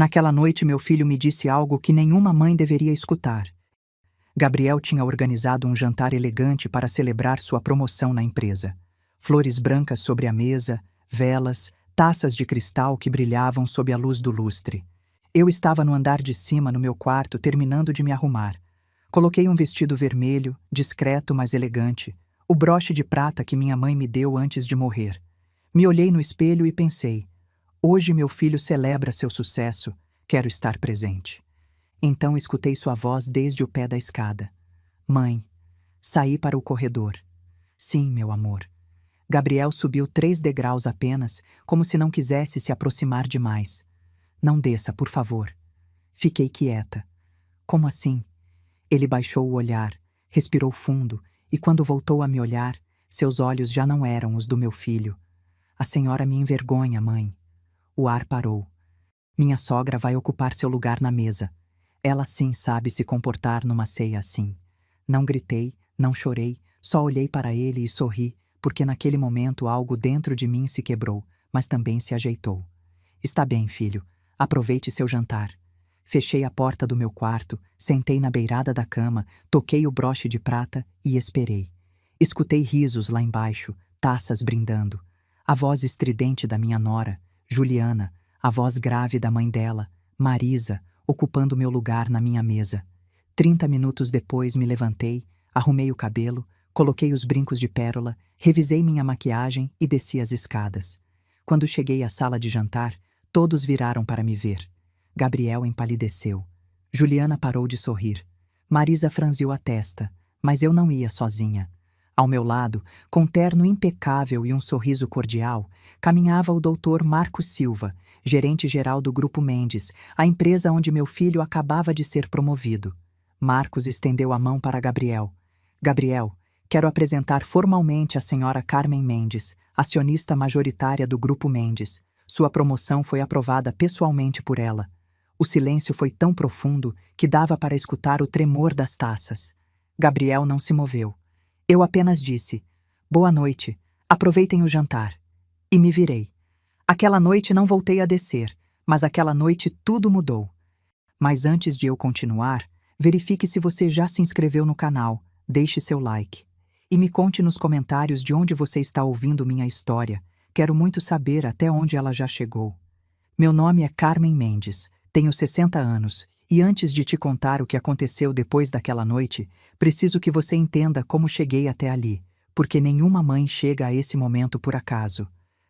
Naquela noite, meu filho me disse algo que nenhuma mãe deveria escutar. Gabriel tinha organizado um jantar elegante para celebrar sua promoção na empresa. Flores brancas sobre a mesa, velas, taças de cristal que brilhavam sob a luz do lustre. Eu estava no andar de cima, no meu quarto, terminando de me arrumar. Coloquei um vestido vermelho, discreto, mas elegante, o broche de prata que minha mãe me deu antes de morrer. Me olhei no espelho e pensei: hoje meu filho celebra seu sucesso, quero estar presente. Então escutei sua voz desde o pé da escada. Mãe, saí para o corredor. Sim, meu amor. Gabriel subiu 3 degraus apenas, como se não quisesse se aproximar demais. Não desça, por favor. Fiquei quieta. Como assim? Ele baixou o olhar, respirou fundo, e quando voltou a me olhar, seus olhos já não eram os do meu filho. A senhora me envergonha, mãe. O ar parou. Minha sogra vai ocupar seu lugar na mesa. Ela sim sabe se comportar numa ceia assim. Não gritei, não chorei, só olhei para ele e sorri, porque naquele momento algo dentro de mim se quebrou, mas também se ajeitou. Está bem, filho. Aproveite seu jantar. Fechei a porta do meu quarto, sentei na beirada da cama, toquei o broche de prata e esperei. Escutei risos lá embaixo, taças brindando. A voz estridente da minha nora, Juliana, a voz grave da mãe dela, Marisa, ocupando meu lugar na minha mesa. 30 minutos depois me levantei, arrumei o cabelo, coloquei os brincos de pérola, revisei minha maquiagem e desci as escadas. Quando cheguei à sala de jantar, todos viraram para me ver. Gabriel empalideceu. Juliana parou de sorrir. Marisa franziu a testa, mas eu não ia sozinha. Ao meu lado, com terno impecável e um sorriso cordial, caminhava o doutor Marcos Silva, gerente-geral do Grupo Mendes, a empresa onde meu filho acabava de ser promovido. Marcos estendeu a mão para Gabriel. Gabriel, quero apresentar formalmente a senhora Carmen Mendes, acionista majoritária do Grupo Mendes. Sua promoção foi aprovada pessoalmente por ela. O silêncio foi tão profundo que dava para escutar o tremor das taças. Gabriel não se moveu. Eu apenas disse: boa noite, aproveitem o jantar. E me virei. Aquela noite não voltei a descer, mas aquela noite tudo mudou. Mas antes de eu continuar, verifique se você já se inscreveu no canal, deixe seu like. E me conte nos comentários de onde você está ouvindo minha história. Quero muito saber até onde ela já chegou. Meu nome é Carmen Mendes, tenho 60 anos, e antes de te contar o que aconteceu depois daquela noite, preciso que você entenda como cheguei até ali, porque nenhuma mãe chega a esse momento por acaso.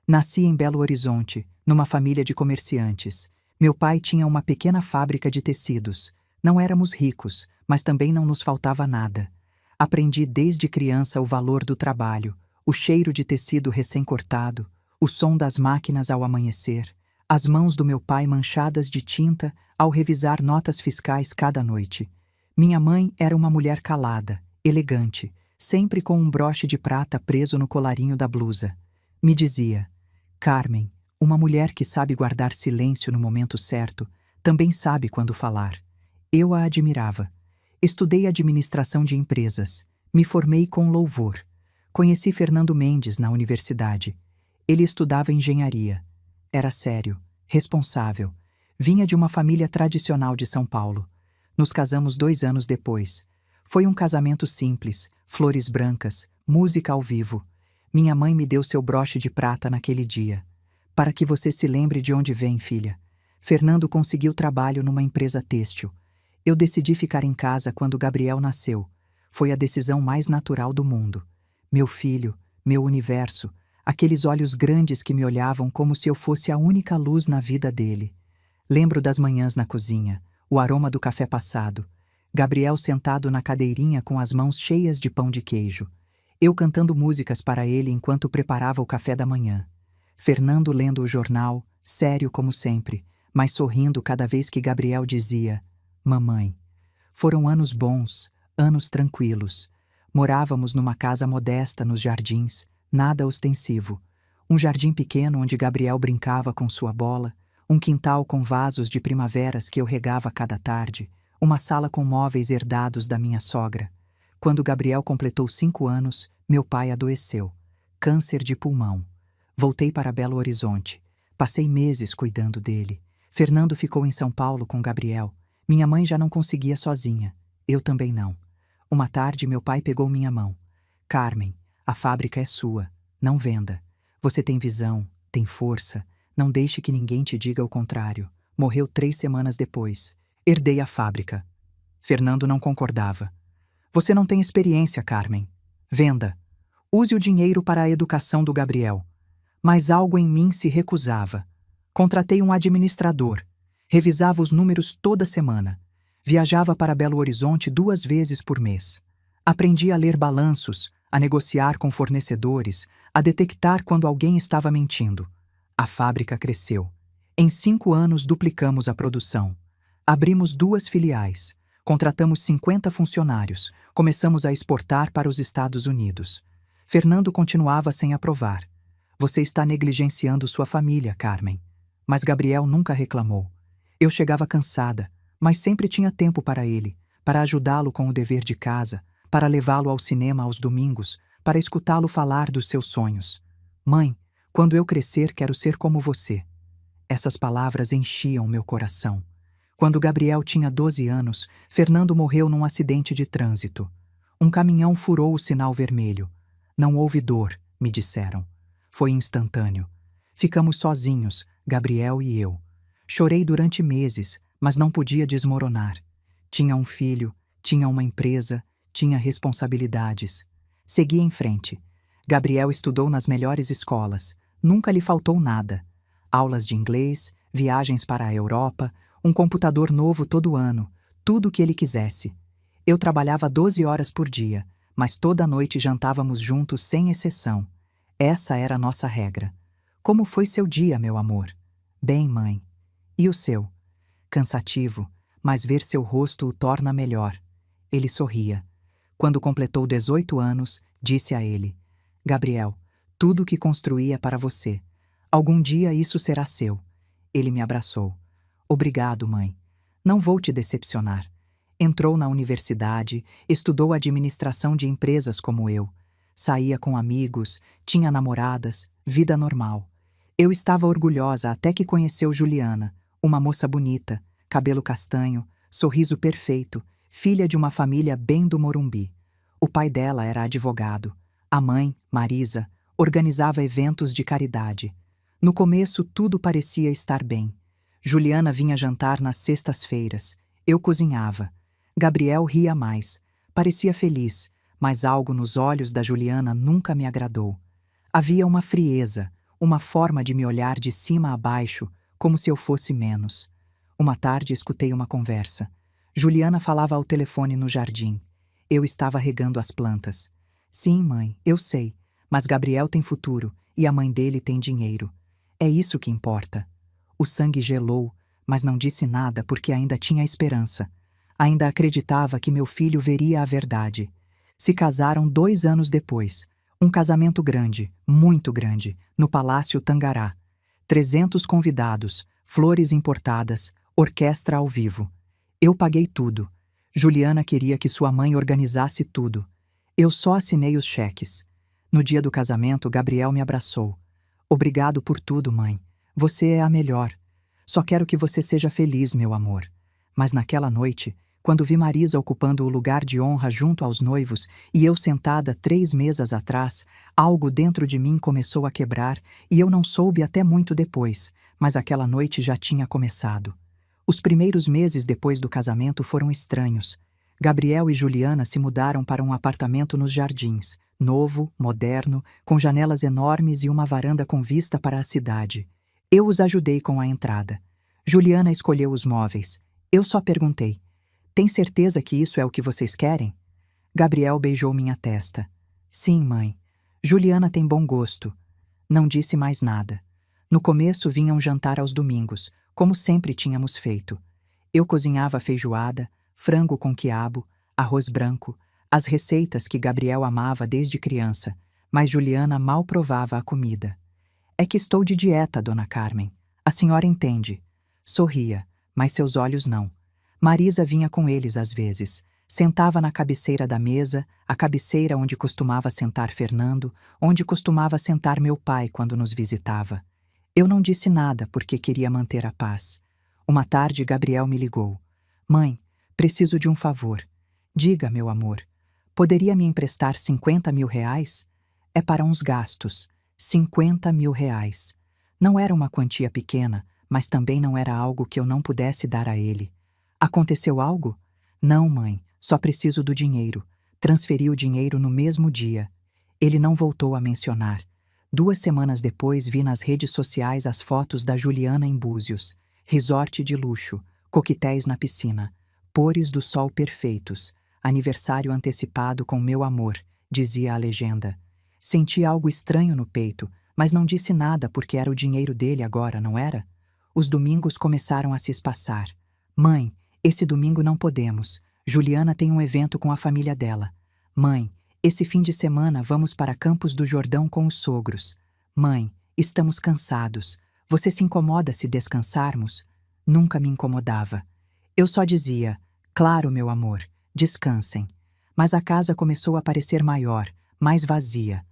Nasci em Belo Horizonte, numa família de comerciantes. Meu pai tinha uma pequena fábrica de tecidos. Não éramos ricos, mas também não nos faltava nada. Aprendi desde criança o valor do trabalho, o cheiro de tecido recém-cortado, o som das máquinas ao amanhecer, as mãos do meu pai manchadas de tinta ao revisar notas fiscais cada noite. Minha mãe era uma mulher calada, elegante, sempre com um broche de prata preso no colarinho da blusa. Me dizia: Carmen, uma mulher que sabe guardar silêncio no momento certo, também sabe quando falar. Eu a admirava. Estudei administração de empresas. Me formei com louvor. Conheci Fernando Mendes na universidade. Ele estudava engenharia. Era sério, responsável. Vinha de uma família tradicional de São Paulo. Nos casamos 2 anos depois. Foi um casamento simples, flores brancas, música ao vivo. Minha mãe me deu seu broche de prata naquele dia. Para que você se lembre de onde vem, filha. Fernando conseguiu trabalho numa empresa têxtil. Eu decidi ficar em casa quando Gabriel nasceu. Foi a decisão mais natural do mundo. Meu filho, meu universo, aqueles olhos grandes que me olhavam como se eu fosse a única luz na vida dele. Lembro das manhãs na cozinha, o aroma do café passado, Gabriel sentado na cadeirinha com as mãos cheias de pão de queijo, eu cantando músicas para ele enquanto preparava o café da manhã, Fernando lendo o jornal, sério como sempre, mas sorrindo cada vez que Gabriel dizia: mamãe. Foram anos bons, anos tranquilos. Morávamos numa casa modesta nos jardins, nada ostensivo. Um jardim pequeno onde Gabriel brincava com sua bola, um quintal com vasos de primaveras que eu regava cada tarde, uma sala com móveis herdados da minha sogra. Quando Gabriel completou 5 anos, meu pai adoeceu. Câncer de pulmão. Voltei para Belo Horizonte. Passei meses cuidando dele. Fernando ficou em São Paulo com Gabriel. Minha mãe já não conseguia sozinha. Eu também não. Uma tarde, meu pai pegou minha mão. Carmen, a fábrica é sua. Não venda. Você tem visão, tem força. Não deixe que ninguém te diga o contrário. Morreu 3 semanas depois. Herdei a fábrica. Fernando não concordava. Você não tem experiência, Carmen. Venda. Use o dinheiro para a educação do Gabriel. Mas algo em mim se recusava. Contratei um administrador. Revisava os números toda semana. Viajava para Belo Horizonte 2 vezes por mês. Aprendi a ler balanços, a negociar com fornecedores, a detectar quando alguém estava mentindo. A fábrica cresceu. Em 5 anos duplicamos a produção. Abrimos 2 filiais. Contratamos 50 funcionários. Começamos a exportar para os Estados Unidos. Fernando continuava sem aprovar. Você está negligenciando sua família, Carmen. Mas Gabriel nunca reclamou. Eu chegava cansada, mas sempre tinha tempo para ele, para ajudá-lo com o dever de casa, para levá-lo ao cinema aos domingos, para escutá-lo falar dos seus sonhos. Mãe, quando eu crescer quero ser como você. Essas palavras enchiam meu coração. Quando Gabriel tinha 12 anos, Fernando morreu num acidente de trânsito. Um caminhão furou o sinal vermelho. Não houve dor, me disseram. Foi instantâneo. Ficamos sozinhos, Gabriel e eu. Chorei durante meses, mas não podia desmoronar. Tinha um filho, tinha uma empresa, tinha responsabilidades. Segui em frente. Gabriel estudou nas melhores escolas. Nunca lhe faltou nada. Aulas de inglês, viagens para a Europa, um computador novo todo ano, tudo o que ele quisesse. Eu trabalhava 12 horas por dia, mas toda noite jantávamos juntos sem exceção. Essa era a nossa regra. Como foi seu dia, meu amor? Bem, mãe. E o seu? Cansativo, mas ver seu rosto o torna melhor. Ele sorria. Quando completou 18 anos, disse a ele: Gabriel, tudo o que construí é para você. Algum dia isso será seu. Ele me abraçou. Obrigado, mãe. Não vou te decepcionar. Entrou na universidade, estudou administração de empresas como eu. Saía com amigos, tinha namoradas, vida normal. Eu estava orgulhosa até que conheceu Juliana, uma moça bonita, cabelo castanho, sorriso perfeito, filha de uma família bem do Morumbi. O pai dela era advogado. A mãe, Marisa, organizava eventos de caridade. No começo tudo parecia estar bem. Juliana vinha jantar nas sextas-feiras. Eu cozinhava. Gabriel ria mais. Parecia feliz, mas algo nos olhos da Juliana nunca me agradou. Havia uma frieza, uma forma de me olhar de cima a baixo, como se eu fosse menos. Uma tarde escutei uma conversa. Juliana falava ao telefone no jardim. Eu estava regando as plantas. Sim, mãe, eu sei, mas Gabriel tem futuro e a mãe dele tem dinheiro. É isso que importa. O sangue gelou, mas não disse nada porque ainda tinha esperança. Ainda acreditava que meu filho veria a verdade. Se casaram 2 anos depois. Um casamento grande, muito grande, no Palácio Tangará. 300 convidados, flores importadas, orquestra ao vivo. Eu paguei tudo. Juliana queria que sua mãe organizasse tudo. Eu só assinei os cheques. No dia do casamento, Gabriel me abraçou. Obrigado por tudo, mãe. Você é a melhor. Só quero que você seja feliz, meu amor. Mas naquela noite, quando vi Marisa ocupando o lugar de honra junto aos noivos e eu sentada 3 mesas atrás, algo dentro de mim começou a quebrar e eu não soube até muito depois, mas aquela noite já tinha começado. Os primeiros meses depois do casamento foram estranhos. Gabriel e Juliana se mudaram para um apartamento nos Jardins, novo, moderno, com janelas enormes e uma varanda com vista para a cidade. Eu os ajudei com a entrada. Juliana escolheu os móveis. Eu só perguntei: tem certeza que isso é o que vocês querem? Gabriel beijou minha testa. Sim, mãe. Juliana tem bom gosto. Não disse mais nada. No começo vinham jantar aos domingos, como sempre tínhamos feito. Eu cozinhava feijoada, frango com quiabo, arroz branco, as receitas que Gabriel amava desde criança, mas Juliana mal provava a comida. É que estou de dieta, dona Carmen. A senhora entende. Sorria, mas seus olhos não. Marisa vinha com eles às vezes. Sentava na cabeceira da mesa, a cabeceira onde costumava sentar Fernando, onde costumava sentar meu pai quando nos visitava. Eu não disse nada porque queria manter a paz. Uma tarde, Gabriel me ligou. Mãe, preciso de um favor. Diga, meu amor. Poderia me emprestar 50 mil reais? É para uns gastos. 50 mil reais. Não era uma quantia pequena, mas também não era algo que eu não pudesse dar a ele. Aconteceu algo? Não, mãe, só preciso do dinheiro. Transferi o dinheiro no mesmo dia. Ele não voltou a mencionar. 2 semanas depois vi nas redes sociais as fotos da Juliana em Búzios. Resort de luxo, coquetéis na piscina, pôres do sol perfeitos, aniversário antecipado com meu amor, dizia a legenda. Senti algo estranho no peito, mas não disse nada porque era o dinheiro dele agora, não era? Os domingos começaram a se espaçar. Mãe, esse domingo não podemos. Juliana tem um evento com a família dela. Mãe, esse fim de semana vamos para Campos do Jordão com os sogros. Mãe, estamos cansados. Você se incomoda se descansarmos? Nunca me incomodava. Eu só dizia, claro, meu amor, descansem. Mas a casa começou a parecer maior, mais vazia.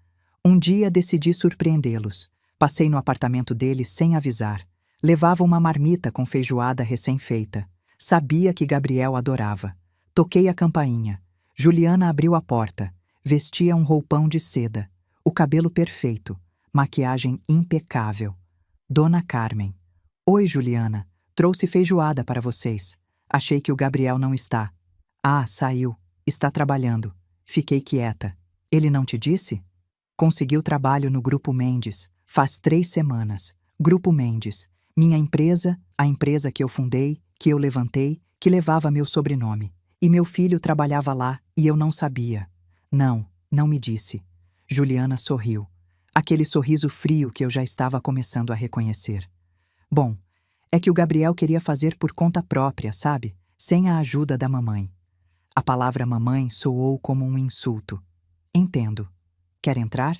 Um dia decidi surpreendê-los. Passei no apartamento deles sem avisar. Levava uma marmita com feijoada recém-feita. Sabia que Gabriel adorava. Toquei a campainha. Juliana abriu a porta. Vestia um roupão de seda. O cabelo perfeito. Maquiagem impecável. Dona Carmen. Oi, Juliana. Trouxe feijoada para vocês. Achei que o Gabriel não está. Ah, saiu. Está trabalhando. Fiquei quieta. Ele não te disse? Conseguiu trabalho no Grupo Mendes. Faz 3 semanas. Grupo Mendes. Minha empresa, a empresa que eu fundei, que eu levantei, que levava meu sobrenome. E meu filho trabalhava lá e eu não sabia. Não me disse. Juliana sorriu. Aquele sorriso frio que eu já estava começando a reconhecer. Bom, é que o Gabriel queria fazer por conta própria, sabe? Sem a ajuda da mamãe. A palavra mamãe soou como um insulto. Entendo. Quer entrar?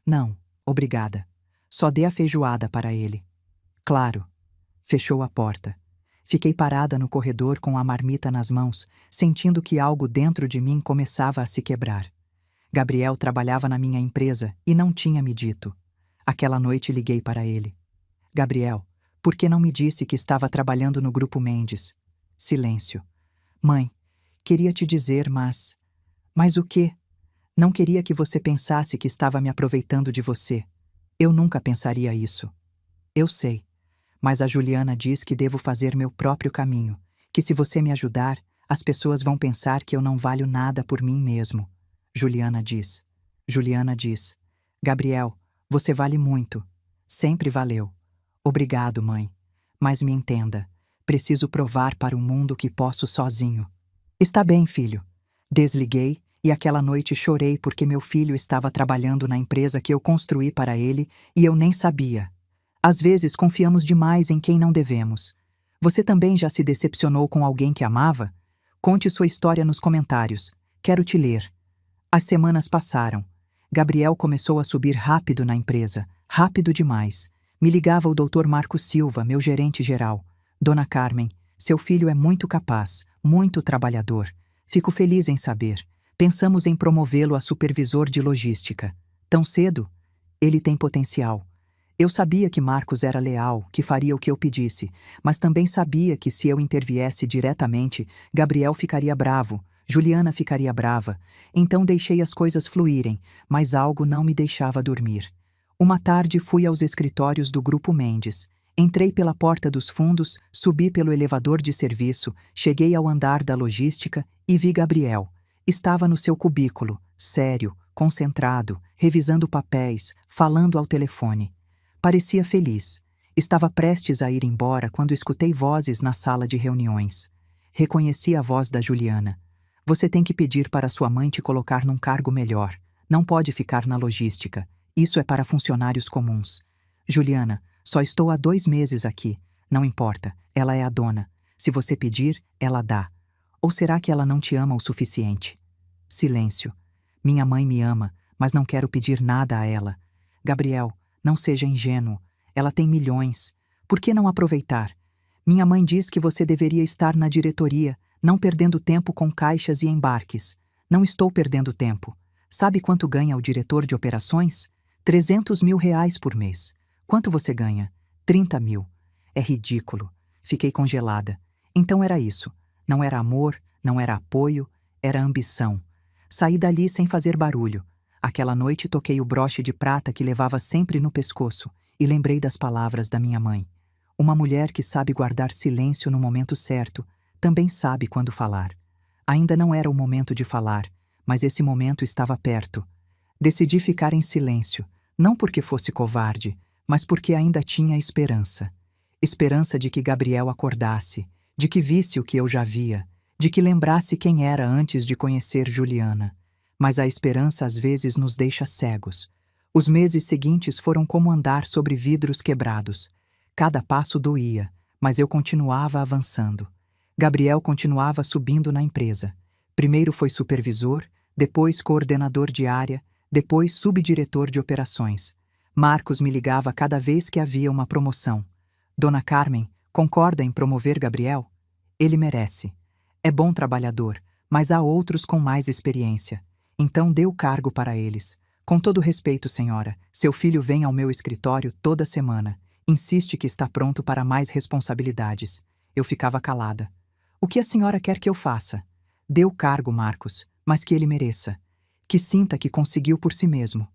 Não, obrigada. Só dê a feijoada para ele. Claro. Fechou a porta. Fiquei parada no corredor com a marmita nas mãos, sentindo que algo dentro de mim começava a se quebrar. Gabriel trabalhava na minha empresa e não tinha me dito. Aquela noite liguei para ele. Gabriel, por que não me disse que estava trabalhando no Grupo Mendes? Silêncio. Mãe, queria te dizer, mas... Mas o quê? Não queria que você pensasse que estava me aproveitando de você. Eu nunca pensaria isso. Eu sei. Mas a Juliana diz que devo fazer meu próprio caminho, que se você me ajudar, as pessoas vão pensar que eu não valho nada por mim mesmo. Juliana diz. Juliana diz. Gabriel, você vale muito. Sempre valeu. Obrigado, mãe. Mas me entenda. Preciso provar para o mundo que posso sozinho. Está bem, filho. Desliguei e aquela noite chorei porque meu filho estava trabalhando na empresa que eu construí para ele e eu nem sabia. Às vezes confiamos demais em quem não devemos. Você também já se decepcionou com alguém que amava? Conte sua história nos comentários. Quero te ler. As semanas passaram. Gabriel começou a subir rápido na empresa, rápido demais. Me ligava o Dr. Marco Silva, meu gerente geral. Dona Carmen, seu filho é muito capaz, muito trabalhador. Fico feliz em saber. Pensamos em promovê-lo a supervisor de logística. Tão cedo? Ele tem potencial. Eu sabia que Marcos era leal, que faria o que eu pedisse, mas também sabia que se eu interviesse diretamente, Gabriel ficaria bravo, Juliana ficaria brava. Então deixei as coisas fluírem, mas algo não me deixava dormir. Uma tarde fui aos escritórios do Grupo Mendes. Entrei pela porta dos fundos, subi pelo elevador de serviço, cheguei ao andar da logística e vi Gabriel. Estava no seu cubículo, sério, concentrado, revisando papéis, falando ao telefone. Parecia feliz. Estava prestes a ir embora quando escutei vozes na sala de reuniões. Reconheci a voz da Juliana. Você tem que pedir para sua mãe te colocar num cargo melhor. Não pode ficar na logística. Isso é para funcionários comuns. Juliana, só estou há 2 meses aqui. Não importa, ela é a dona. Se você pedir, ela dá. Ou será que ela não te ama o suficiente? Silêncio. Minha mãe me ama, mas não quero pedir nada a ela. Gabriel, não seja ingênuo. Ela tem milhões. Por que não aproveitar? Minha mãe diz que você deveria estar na diretoria, não perdendo tempo com caixas e embarques. Não estou perdendo tempo. Sabe quanto ganha o diretor de operações? 300 mil reais por mês. Quanto você ganha? 30 mil. É ridículo. Fiquei congelada. Então era isso. Não era amor, não era apoio, era ambição. Saí dali sem fazer barulho. Aquela noite toquei o broche de prata que levava sempre no pescoço e lembrei das palavras da minha mãe. Uma mulher que sabe guardar silêncio no momento certo, também sabe quando falar. Ainda não era o momento de falar, mas esse momento estava perto. Decidi ficar em silêncio, não porque fosse covarde, mas porque ainda tinha esperança. Esperança de que Gabriel acordasse, de que visse o que eu já via, de que lembrasse quem era antes de conhecer Juliana. Mas a esperança às vezes nos deixa cegos. Os meses seguintes foram como andar sobre vidros quebrados. Cada passo doía, mas eu continuava avançando. Gabriel continuava subindo na empresa. Primeiro foi supervisor, depois coordenador de área, depois subdiretor de operações. Marcos me ligava cada vez que havia uma promoção. Dona Carmen, concorda em promover Gabriel? Ele merece. É bom trabalhador, mas há outros com mais experiência. Então dê o cargo para eles. Com todo respeito, senhora, seu filho vem ao meu escritório toda semana. Insiste que está pronto para mais responsabilidades. Eu ficava calada. O que a senhora quer que eu faça? Dê o cargo, Marcos, mas que ele mereça. Que sinta que conseguiu por si mesmo.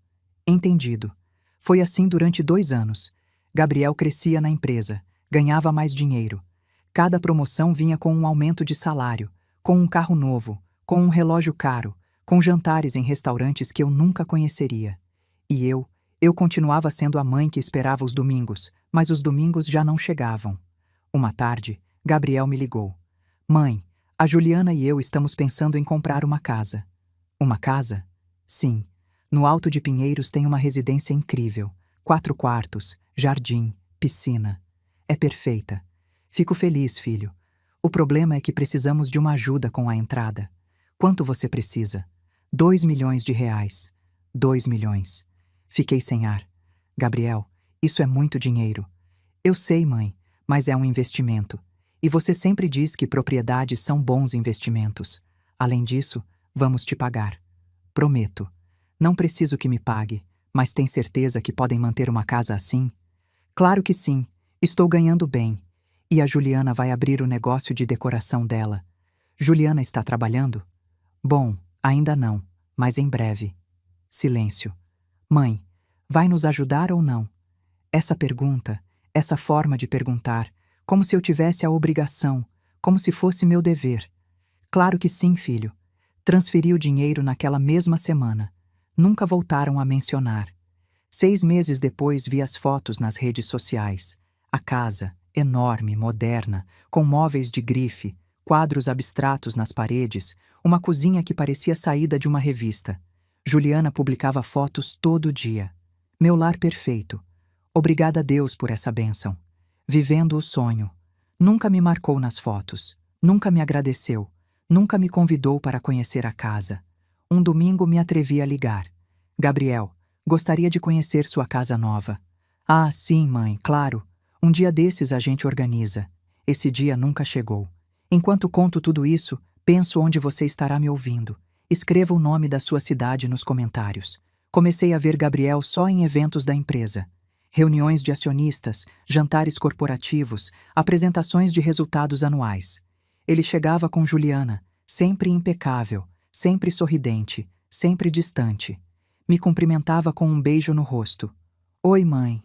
Entendido. Foi assim durante 2 anos. Gabriel crescia na empresa, ganhava mais dinheiro. Cada promoção vinha com um aumento de salário, com um carro novo, com um relógio caro, com jantares em restaurantes que eu nunca conheceria. E eu continuava sendo a mãe que esperava os domingos, mas os domingos já não chegavam. Uma tarde, Gabriel me ligou. Mãe, a Juliana e eu estamos pensando em comprar uma casa. Uma casa? Sim. No Alto de Pinheiros tem uma residência incrível. 4 quartos, jardim, piscina. É perfeita. Fico feliz, filho. O problema é que precisamos de uma ajuda com a entrada. Quanto você precisa? 2 milhões de reais. 2 milhões. Fiquei sem ar. Gabriel, isso é muito dinheiro. Eu sei, mãe, mas é um investimento. E você sempre diz que propriedades são bons investimentos. Além disso, vamos te pagar. Prometo. Não preciso que me pague, mas tem certeza que podem manter uma casa assim? Claro que sim. Estou ganhando bem. E a Juliana vai abrir o negócio de decoração dela. Juliana está trabalhando? Bom, ainda não, mas em breve. Silêncio. Mãe, vai nos ajudar ou não? Essa pergunta, essa forma de perguntar, como se eu tivesse a obrigação, como se fosse meu dever. Claro que sim, filho. Transferi o dinheiro naquela mesma semana. Nunca voltaram a mencionar. 6 meses depois vi as fotos nas redes sociais. A casa, enorme, moderna, com móveis de grife, quadros abstratos nas paredes, uma cozinha que parecia saída de uma revista. Juliana publicava fotos todo dia. Meu lar perfeito. Obrigada a Deus por essa bênção. Vivendo o sonho. Nunca me marcou nas fotos. Nunca me agradeceu. Nunca me convidou para conhecer a casa. Um domingo me atrevi a ligar. Gabriel, gostaria de conhecer sua casa nova. Ah, sim, mãe, claro. Um dia desses a gente organiza. Esse dia nunca chegou. Enquanto conto tudo isso, penso onde você estará me ouvindo. Escreva o nome da sua cidade nos comentários. Comecei a ver Gabriel só em eventos da empresa. Reuniões de acionistas, jantares corporativos, apresentações de resultados anuais. Ele chegava com Juliana, sempre impecável, sempre sorridente, sempre distante. Me cumprimentava com um beijo no rosto. Oi, mãe.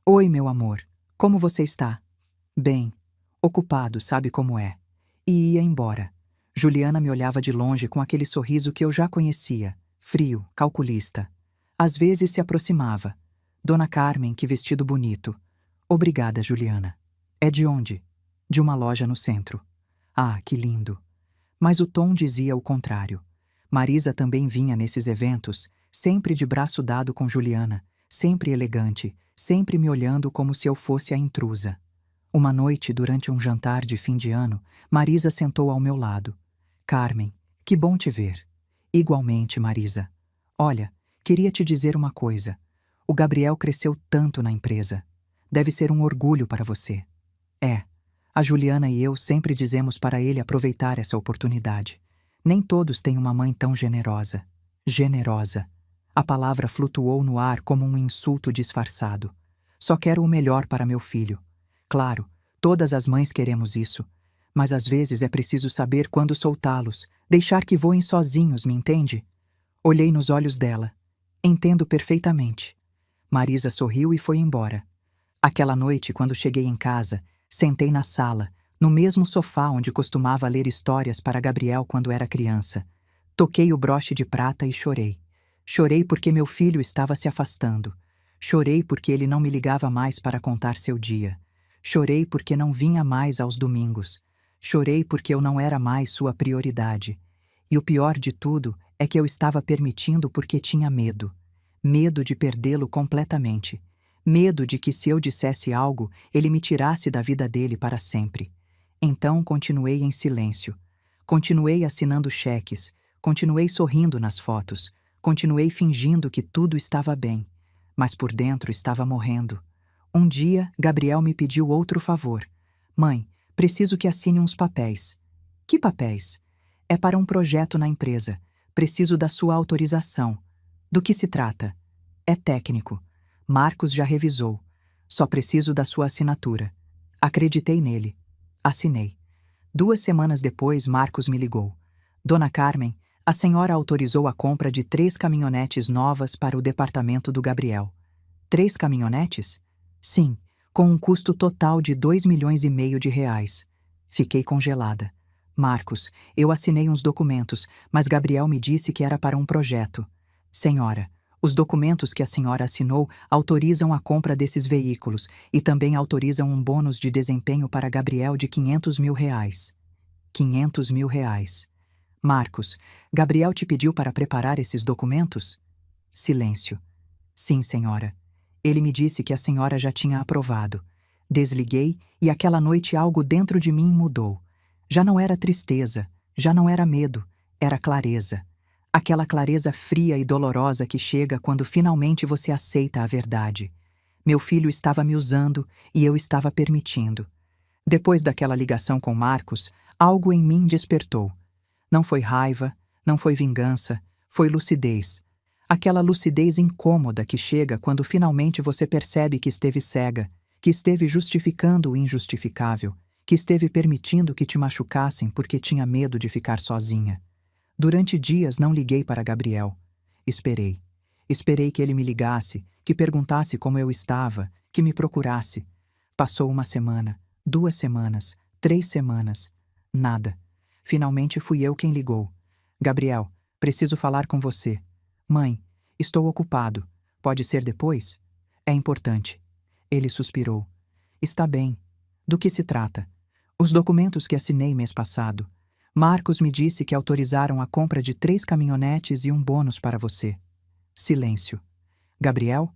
Oi, meu amor. Como você está? Bem. Ocupado, sabe como é. E ia embora. Juliana me olhava de longe com aquele sorriso que eu já conhecia, frio, calculista. Às vezes se aproximava. Dona Carmen, que vestido bonito. Obrigada, Juliana. É de onde? De uma loja no centro. Ah, que lindo. Mas o tom dizia o contrário. Marisa também vinha nesses eventos, sempre de braço dado com Juliana, sempre elegante, sempre me olhando como se eu fosse a intrusa. Uma noite, durante um jantar de fim de ano, Marisa sentou ao meu lado. Carmen, que bom te ver. Igualmente, Marisa. Olha, queria te dizer uma coisa. O Gabriel cresceu tanto na empresa. Deve ser um orgulho para você. É. A Juliana e eu sempre dizemos para ele aproveitar essa oportunidade. Nem todos têm uma mãe tão generosa. Generosa. A palavra flutuou no ar como um insulto disfarçado. Só quero o melhor para meu filho. Claro, Todas as mães queremos isso, mas às vezes é preciso saber quando soltá-los, deixar que voem sozinhos, me entende? Olhei nos olhos dela. Entendo perfeitamente. Marisa sorriu e foi embora. Aquela noite, quando cheguei em casa, sentei na sala, no mesmo sofá onde costumava ler histórias para Gabriel quando era criança. Toquei o broche de prata e chorei. Chorei porque meu filho estava se afastando. Chorei porque ele não me ligava mais para contar seu dia. Chorei porque não vinha mais aos domingos. Chorei porque eu não era mais sua prioridade. E o pior de tudo é que eu estava permitindo porque tinha medo. Medo de perdê-lo completamente. Medo de que se eu dissesse algo, ele me tirasse da vida dele para sempre. Então continuei em silêncio. Continuei assinando cheques. Continuei sorrindo nas fotos. Continuei fingindo que tudo estava bem. Mas por dentro estava morrendo. Um dia, Gabriel me pediu outro favor. Mãe, preciso que assine uns papéis. Que papéis? É para um projeto na empresa. Preciso da sua autorização. Do que se trata? É técnico. Marcos já revisou. Só preciso da sua assinatura. Acreditei nele. Assinei. 2 semanas depois, Marcos me ligou. Dona Carmen, a senhora autorizou a compra de 3 caminhonetes novas para o departamento do Gabriel. 3 caminhonetes? Sim, com um custo total de 2,5 milhões de reais. Fiquei congelada. Marcos, eu assinei uns documentos, mas Gabriel me disse que era para um projeto. Senhora, os documentos que a senhora assinou autorizam a compra desses veículos e também autorizam um bônus de desempenho para Gabriel de 500 mil reais. 500 mil reais. Marcos, Gabriel te pediu para preparar esses documentos? Silêncio. Sim, senhora. Ele me disse que a senhora já tinha aprovado. Desliguei e aquela noite algo dentro de mim mudou. Já não era tristeza, já não era medo, era clareza. Aquela clareza fria e dolorosa que chega quando finalmente você aceita a verdade. Meu filho estava me usando e eu estava permitindo. Depois daquela ligação com Marcos, algo em mim despertou. Não foi raiva, não foi vingança, foi lucidez. Aquela lucidez incômoda que chega quando finalmente você percebe que esteve cega, que esteve justificando o injustificável, que esteve permitindo que te machucassem porque tinha medo de ficar sozinha. Durante dias não liguei para Gabriel. Esperei. Esperei que ele me ligasse, que perguntasse como eu estava, que me procurasse. Passou 1 semana, 2 semanas, 3 semanas. Nada. Finalmente fui eu quem ligou. Gabriel, preciso falar com você. Mãe, estou ocupado. Pode ser depois? É importante. Ele suspirou. Está bem. Do que se trata? Os documentos que assinei mês passado. Marcos me disse que autorizaram a compra de 3 caminhonetes e um bônus para você. Silêncio. Gabriel?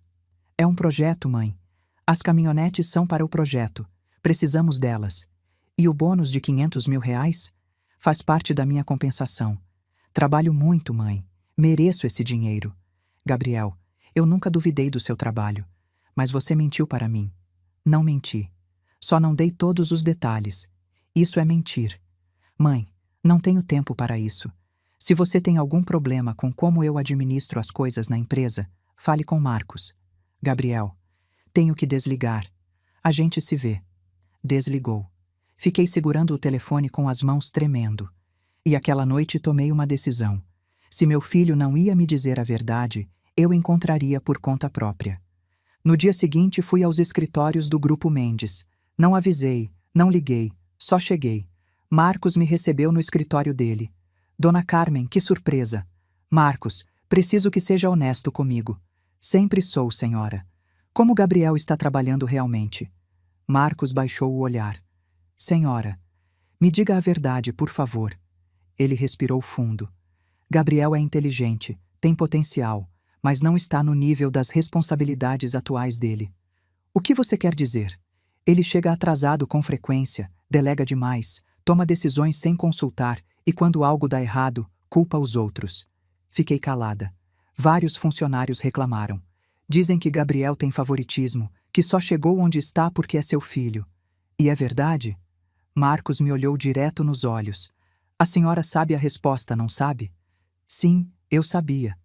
É um projeto, mãe. As caminhonetes são para o projeto. Precisamos delas. E o bônus de 500 mil reais? Faz parte da minha compensação. Trabalho muito, mãe. Mereço esse dinheiro. Gabriel, eu nunca duvidei do seu trabalho. Mas você mentiu para mim. Não menti. Só não dei todos os detalhes. Isso é mentir. Mãe, não tenho tempo para isso. Se você tem algum problema com como eu administro as coisas na empresa, fale com Marcos. Gabriel, tenho que desligar. A gente se vê. Desligou. Fiquei segurando o telefone com as mãos tremendo. E aquela noite tomei uma decisão. Se meu filho não ia me dizer a verdade, eu encontraria por conta própria. No dia seguinte fui aos escritórios do Grupo Mendes. Não avisei, não liguei, só cheguei. Marcos me recebeu no escritório dele. Dona Carmen, que surpresa! Marcos, preciso que seja honesto comigo. Sempre sou, senhora. Como Gabriel está trabalhando realmente? Marcos baixou o olhar. Senhora, me diga a verdade, por favor. Ele respirou fundo. Gabriel é inteligente, tem potencial, mas não está no nível das responsabilidades atuais dele. O que você quer dizer? Ele chega atrasado com frequência, delega demais, toma decisões sem consultar e, quando algo dá errado, culpa os outros. Fiquei calada. Vários funcionários reclamaram. Dizem que Gabriel tem favoritismo, que só chegou onde está porque é seu filho. E é verdade? Marcos me olhou direto nos olhos. A senhora sabe a resposta, não sabe? Sim, eu sabia.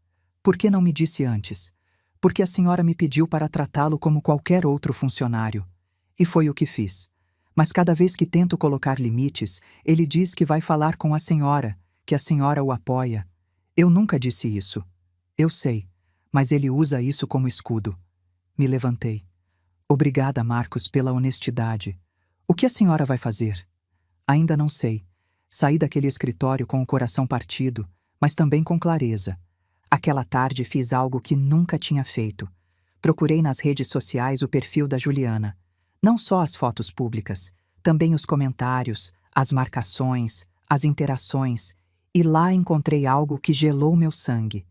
Por que não me disse antes? Porque a senhora me pediu para tratá-lo como qualquer outro funcionário. E foi o que fiz. Mas cada vez que tento colocar limites, ele diz que vai falar com a senhora, que a senhora o apoia. Eu nunca disse isso. Eu sei, mas ele usa isso como escudo. Me levantei. Obrigada, Marcos, pela honestidade. O que a senhora vai fazer? Ainda não sei. Saí daquele escritório com o coração partido, mas também com clareza. Aquela tarde fiz algo que nunca tinha feito. Procurei nas redes sociais o perfil da Juliana. Não só as fotos públicas, também os comentários, as marcações, as interações. E lá encontrei algo que gelou meu sangue.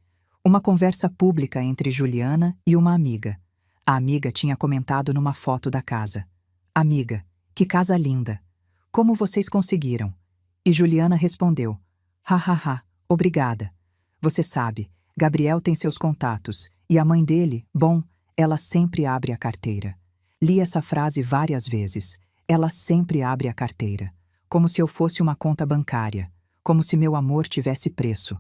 Uma conversa pública entre Juliana e uma amiga. A amiga tinha comentado numa foto da casa. Amiga, que casa linda! Como vocês conseguiram? E Juliana respondeu: hahaha, obrigada. Você sabe, Gabriel tem seus contatos, e a mãe dele, bom, ela sempre abre a carteira. Li essa frase várias vezes. Ela sempre abre a carteira. Como se eu fosse uma conta bancária. Como se meu amor tivesse preço.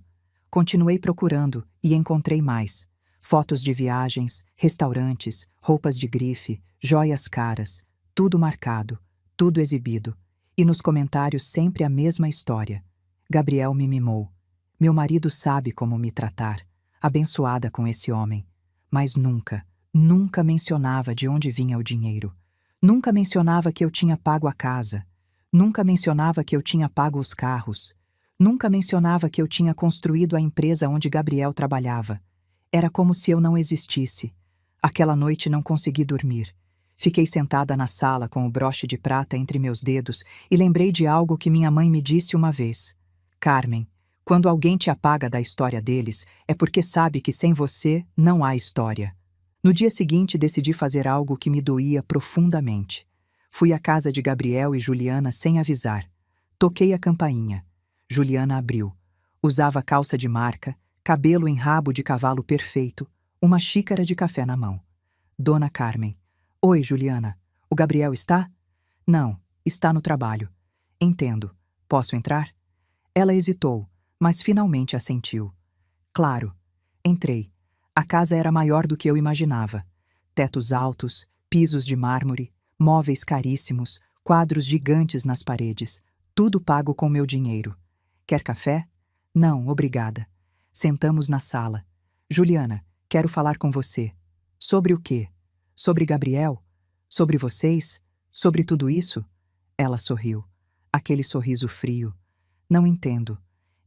Continuei procurando e encontrei mais. Fotos de viagens, restaurantes, roupas de grife, joias caras. Tudo marcado, tudo exibido. E nos comentários sempre a mesma história. Gabriel me mimou. Meu marido sabe como me tratar. Abençoada com esse homem. Mas nunca, nunca mencionava de onde vinha o dinheiro. Nunca mencionava que eu tinha pago a casa. Nunca mencionava que eu tinha pago os carros. Nunca mencionava que eu tinha construído a empresa onde Gabriel trabalhava. Era como se eu não existisse. Aquela noite não consegui dormir. Fiquei sentada na sala com o broche de prata entre meus dedos e lembrei de algo que minha mãe me disse uma vez. Carmen, quando alguém te apaga da história deles, é porque sabe que sem você não há história. No dia seguinte, decidi fazer algo que me doía profundamente. Fui à casa de Gabriel e Juliana sem avisar. Toquei a campainha. Juliana abriu. Usava calça de marca, cabelo em rabo de cavalo perfeito, uma xícara de café na mão. Dona Carmen. Oi, Juliana. O Gabriel está? Não, está no trabalho. Entendo. Posso entrar? Ela hesitou, mas finalmente assentiu. Claro. Entrei. A casa era maior do que eu imaginava. Tetos altos, pisos de mármore, móveis caríssimos, quadros gigantes nas paredes. Tudo pago com meu dinheiro. Quer café? Não, obrigada. Sentamos na sala. Juliana, quero falar com você. Sobre o quê? Sobre Gabriel? Sobre vocês? Sobre tudo isso? Ela sorriu. Aquele sorriso frio. Não entendo.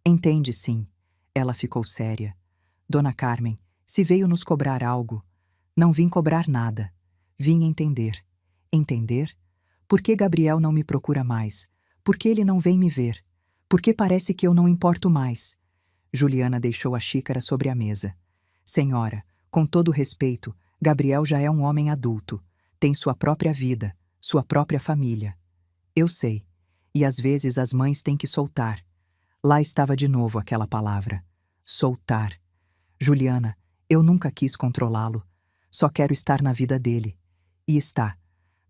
Entende, sim. Ela ficou séria. Dona Carmen, se veio nos cobrar algo, não vim cobrar nada. Vim entender. Entender? Por que Gabriel não me procura mais? Por que ele não vem me ver? Por que parece que eu não importo mais? Juliana deixou a xícara sobre a mesa. Senhora, com todo respeito, Gabriel já é um homem adulto. Tem sua própria vida, sua própria família. Eu sei. E às vezes as mães têm que soltar. Lá estava de novo aquela palavra. Soltar. Juliana, eu nunca quis controlá-lo. Só quero estar na vida dele. E está.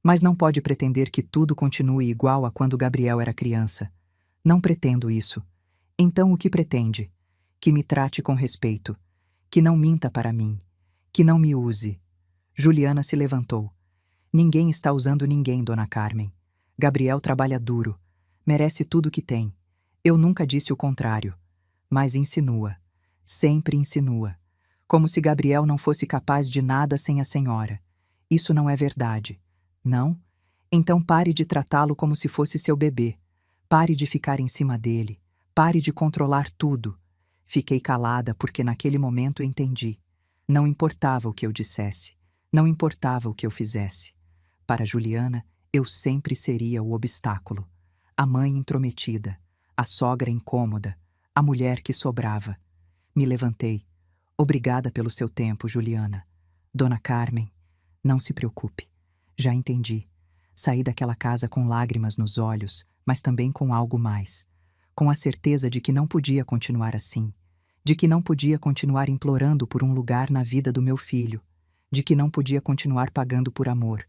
Mas não pode pretender que tudo continue igual a quando Gabriel era criança. Não pretendo isso. Então o que pretende? Que me trate com respeito. Que não minta para mim. Que não me use. Juliana se levantou. Ninguém está usando ninguém, Dona Carmen. Gabriel trabalha duro. Merece tudo que tem. Eu nunca disse o contrário. Mas insinua. Sempre insinua. Como se Gabriel não fosse capaz de nada sem a senhora. Isso não é verdade. Não? Então pare de tratá-lo como se fosse seu bebê. Pare de ficar em cima dele. Pare de controlar tudo. Fiquei calada porque naquele momento entendi. Não importava o que eu dissesse. Não importava o que eu fizesse. Para Juliana, eu sempre seria o obstáculo. A mãe intrometida. A sogra incômoda. A mulher que sobrava. Me levantei. Obrigada pelo seu tempo, Juliana. Dona Carmen, não se preocupe. Já entendi. Saí daquela casa com lágrimas nos olhos, mas também com algo mais. Com a certeza de que não podia continuar assim. De que não podia continuar implorando por um lugar na vida do meu filho. De que não podia continuar pagando por amor.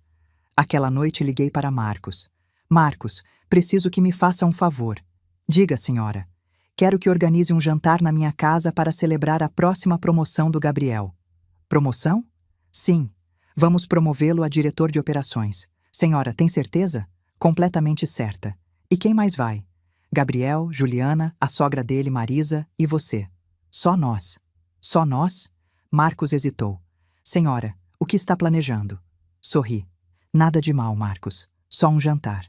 Aquela noite liguei para Marcos. Marcos, preciso que me faça um favor. Diga, senhora. Quero que organize um jantar na minha casa para celebrar a próxima promoção do Gabriel. Promoção? Sim. Vamos promovê-lo a diretor de operações. Senhora, tem certeza? Completamente certa. E quem mais vai? Gabriel, Juliana, a sogra dele, Marisa, e você. Só nós. Só nós? Marcos hesitou. Senhora, o que está planejando? Sorri. Nada de mal, Marcos. Só um jantar.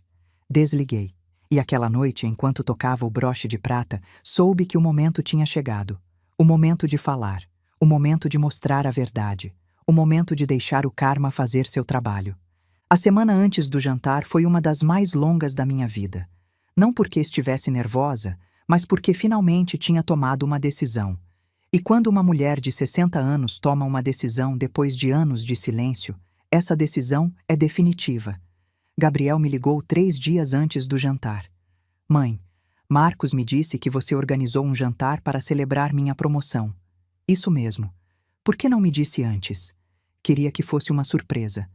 Desliguei. E aquela noite, enquanto tocava o broche de prata, soube que o momento tinha chegado. O momento de falar. O momento de mostrar a verdade. O momento de deixar o karma fazer seu trabalho. A semana antes do jantar foi uma das mais longas da minha vida. Não porque estivesse nervosa, mas porque finalmente tinha tomado uma decisão. E quando uma mulher de 60 anos toma uma decisão depois de anos de silêncio, essa decisão é definitiva. Gabriel me ligou 3 dias antes do jantar. Mãe, Marcos me disse que você organizou um jantar para celebrar minha promoção. Isso mesmo. Por que não me disse antes? Queria que fosse uma surpresa.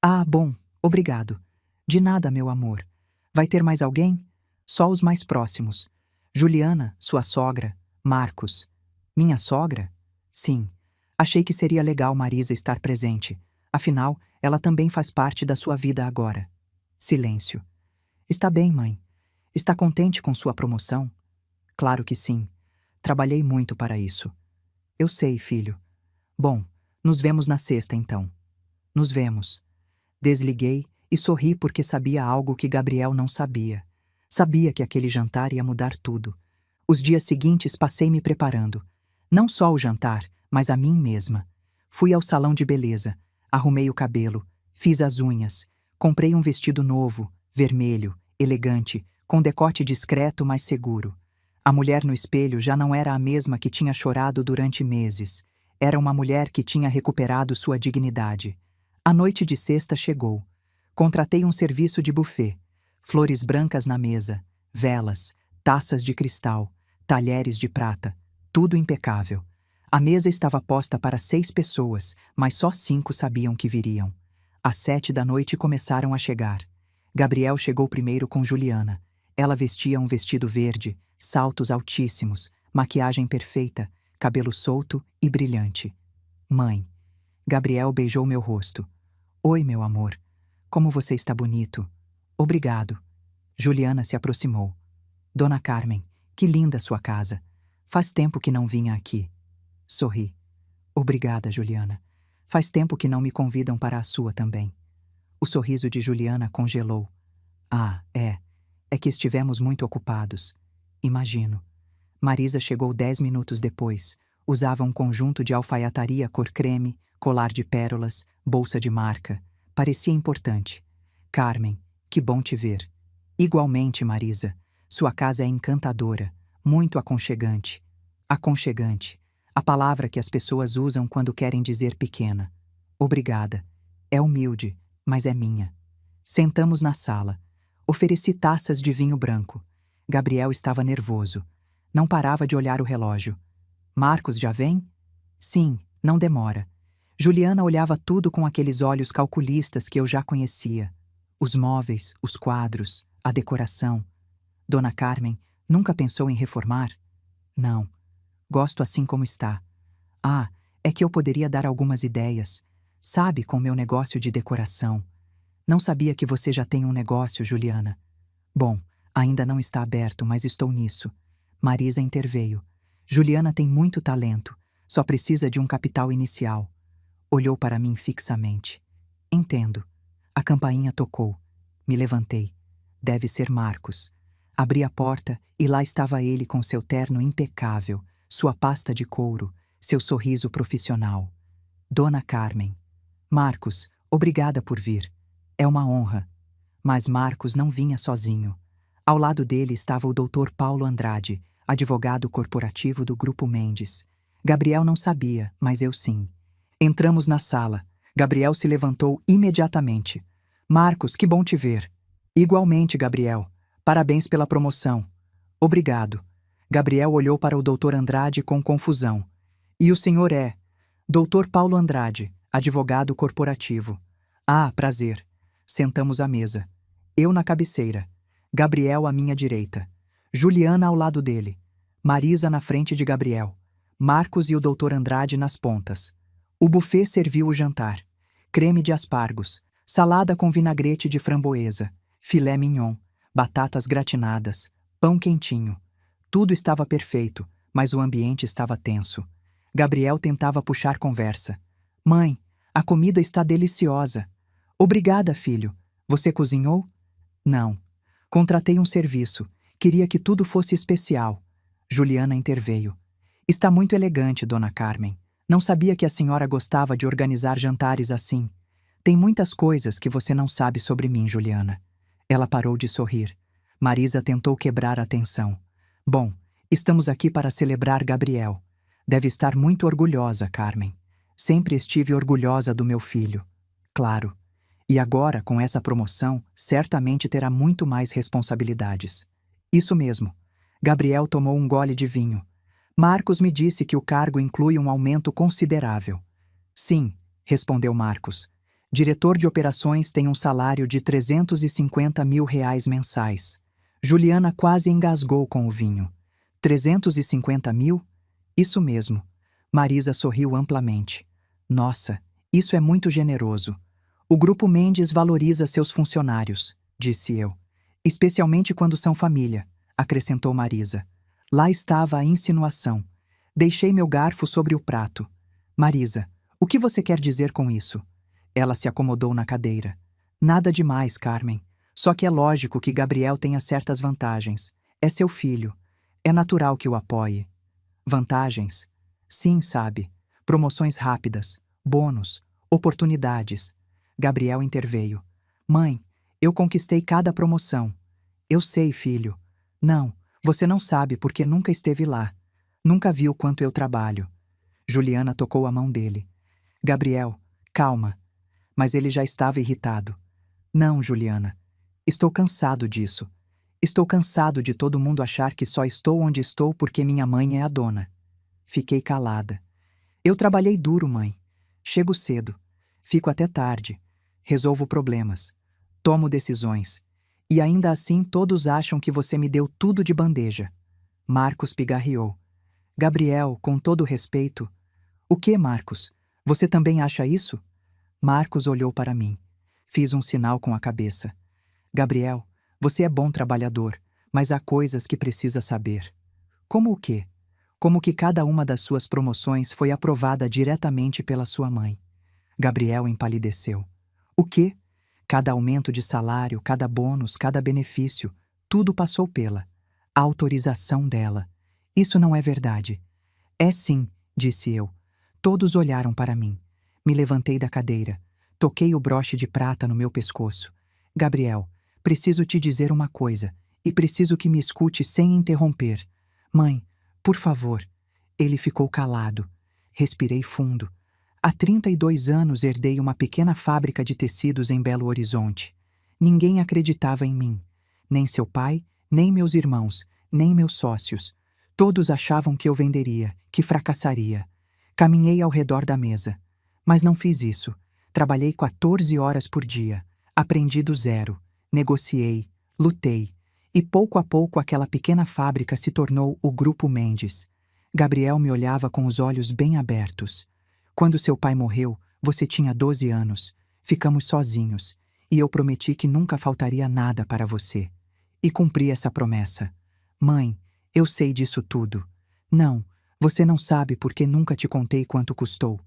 Ah, bom, obrigado. De nada, meu amor. Vai ter mais alguém? Só os mais próximos. Juliana, sua sogra, Marcos. Minha sogra? Sim. Achei que seria legal Marisa estar presente. Afinal, ela também faz parte da sua vida agora. Silêncio. Está bem, mãe. Está contente com sua promoção? Claro que sim. Trabalhei muito para isso. Eu sei, filho. Bom, nos vemos na sexta, então. Nos vemos. Desliguei e sorri porque sabia algo que Gabriel não sabia. Sabia que aquele jantar ia mudar tudo. Os dias seguintes passei me preparando. Não só o jantar, mas a mim mesma. Fui ao salão de beleza, arrumei o cabelo, fiz as unhas, comprei um vestido novo, vermelho, elegante, com decote discreto, mas seguro. A mulher no espelho já não era a mesma que tinha chorado durante meses. Era uma mulher que tinha recuperado sua dignidade. A noite de sexta chegou. Contratei um serviço de buffet. Flores brancas na mesa, velas, taças de cristal, talheres de prata, tudo impecável. A mesa estava posta para 6 pessoas, mas só 5 sabiam que viriam. Às 7 da noite começaram a chegar. Gabriel chegou primeiro com Juliana. Ela vestia um vestido verde, saltos altíssimos, maquiagem perfeita, cabelo solto e brilhante. Mãe. Gabriel beijou meu rosto. Oi, meu amor. Como você está bonito. Obrigado. Juliana se aproximou. Dona Carmen, que linda sua casa. Faz tempo que não vinha aqui. Sorri. Obrigada, Juliana. Faz tempo que não me convidam para a sua também. O sorriso de Juliana congelou. Ah, é. É que estivemos muito ocupados. Imagino. Marisa chegou 10 minutos depois. Usava um conjunto de alfaiataria cor creme, colar de pérolas, bolsa de marca. Parecia importante. Carmen, que bom te ver. Igualmente, Marisa. Sua casa é encantadora, muito aconchegante. Aconchegante. A palavra que as pessoas usam quando querem dizer pequena. Obrigada. É humilde, mas é minha. Sentamos na sala. Ofereci taças de vinho branco. Gabriel estava nervoso. Não parava de olhar o relógio. Marcos já vem? Sim, não demora. Juliana olhava tudo com aqueles olhos calculistas que eu já conhecia. Os móveis, os quadros, a decoração. Dona Carmen nunca pensou em reformar? Não. Gosto assim como está. Ah, é que eu poderia dar algumas ideias. Sabe, com meu negócio de decoração. Não sabia que você já tem um negócio, Juliana. Bom, ainda não está aberto, mas estou nisso. Marisa interveio. Juliana tem muito talento. Só precisa de um capital inicial. Olhou para mim fixamente. Entendo. A campainha tocou. Me levantei. Deve ser Marcos. Abri a porta e lá estava ele com seu terno impecável, sua pasta de couro, seu sorriso profissional. Dona Carmen. Marcos, obrigada por vir. É uma honra. Mas Marcos não vinha sozinho. Ao lado dele estava o Dr. Paulo Andrade, advogado corporativo do Grupo Mendes. Gabriel não sabia, mas eu sim. Entramos na sala. Gabriel se levantou imediatamente. Marcos, que bom te ver. Igualmente, Gabriel. Parabéns pela promoção. Obrigado. Gabriel olhou para o Dr. Andrade com confusão. E o senhor é? Dr. Paulo Andrade, advogado corporativo. Ah, prazer. Sentamos à mesa. Eu na cabeceira. Gabriel à minha direita. Juliana ao lado dele. Marisa na frente de Gabriel. Marcos e o Dr. Andrade nas pontas. O buffet serviu o jantar. Creme de aspargos, salada com vinagrete de framboesa, filé mignon, batatas gratinadas, pão quentinho. Tudo estava perfeito, mas o ambiente estava tenso. Gabriel tentava puxar conversa. Mãe, a comida está deliciosa. Obrigada, filho. Você cozinhou? Não. Contratei um serviço. Queria que tudo fosse especial. Juliana interveio. Está muito elegante, dona Carmen. Não sabia que a senhora gostava de organizar jantares assim. Tem muitas coisas que você não sabe sobre mim, Juliana. Ela parou de sorrir. Marisa tentou quebrar a tensão. Bom, estamos aqui para celebrar Gabriel. Deve estar muito orgulhosa, Carmen. Sempre estive orgulhosa do meu filho. Claro. E agora, com essa promoção, certamente terá muito mais responsabilidades. Isso mesmo. Gabriel tomou um gole de vinho. Marcos me disse que o cargo inclui um aumento considerável. Sim, respondeu Marcos. Diretor de operações tem um salário de R$ 350 mil mensais. Juliana quase engasgou com o vinho. 350 mil? Isso mesmo. Marisa sorriu amplamente. Nossa, isso é muito generoso. O Grupo Mendes valoriza seus funcionários, disse eu. Especialmente quando são família, acrescentou Marisa. Lá estava a insinuação. Deixei meu garfo sobre o prato. Marisa, o que você quer dizer com isso? Ela se acomodou na cadeira. Nada demais, Carmen. Só que é lógico que Gabriel tenha certas vantagens. É seu filho. É natural que o apoie. Vantagens? Sim, sabe. Promoções rápidas, bônus, oportunidades. Gabriel interveio. Mãe, eu conquistei cada promoção. Eu sei, filho. Não, você não sabe porque nunca esteve lá. Nunca viu quanto eu trabalho. Juliana tocou a mão dele. Gabriel, calma. Mas ele já estava irritado. Não, Juliana. Estou cansado disso. Estou cansado de todo mundo achar que só estou onde estou porque minha mãe é a dona. Fiquei calada. Eu trabalhei duro, mãe. Chego cedo. Fico até tarde. Resolvo problemas. Tomo decisões. E ainda assim todos acham que você me deu tudo de bandeja. Marcos pigarreou. Gabriel, com todo respeito. O que, Marcos? Você também acha isso? Marcos olhou para mim. Fiz um sinal com a cabeça. Gabriel, você é bom trabalhador, mas há coisas que precisa saber. Como o quê? Como que cada uma das suas promoções foi aprovada diretamente pela sua mãe. Gabriel empalideceu. O quê? Cada aumento de salário, cada bônus, cada benefício, tudo passou pela autorização dela. Isso não é verdade. É sim, disse eu. Todos olharam para mim. Me levantei da cadeira. Toquei o broche de prata no meu pescoço. Gabriel, preciso te dizer uma coisa, e preciso que me escute sem interromper. Mãe, por favor. Ele ficou calado. Respirei fundo. Há 32 anos herdei uma pequena fábrica de tecidos em Belo Horizonte. Ninguém acreditava em mim. Nem seu pai, nem meus irmãos, nem meus sócios. Todos achavam que eu venderia, que fracassaria. Caminhei ao redor da mesa. Mas não fiz isso. Trabalhei 14 horas por dia. Aprendi do zero. Negociei. Lutei. E pouco a pouco aquela pequena fábrica se tornou o Grupo Mendes. Gabriel me olhava com os olhos bem abertos. Quando seu pai morreu, você tinha 12 anos. Ficamos sozinhos. E eu prometi que nunca faltaria nada para você. E cumpri essa promessa. Mãe, eu sei disso tudo. Não, você não sabe porque nunca te contei quanto custou.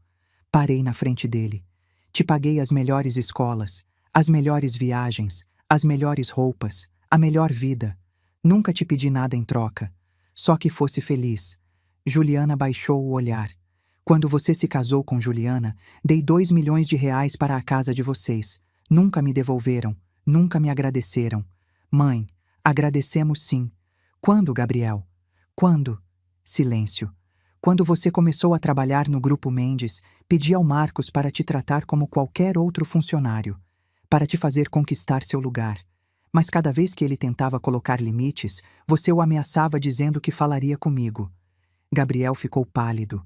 Parei na frente dele. Te paguei as melhores escolas, as melhores viagens, as melhores roupas, a melhor vida. Nunca te pedi nada em troca. Só que fosse feliz. Juliana baixou o olhar. Quando você se casou com Juliana, dei 2 milhões de reais para a casa de vocês. Nunca me devolveram, nunca me agradeceram. Mãe, agradecemos sim. Quando, Gabriel? Quando? Silêncio. Quando você começou a trabalhar no Grupo Mendes, pedi ao Marcos para te tratar como qualquer outro funcionário, para te fazer conquistar seu lugar. Mas cada vez que ele tentava colocar limites, você o ameaçava dizendo que falaria comigo. Gabriel ficou pálido.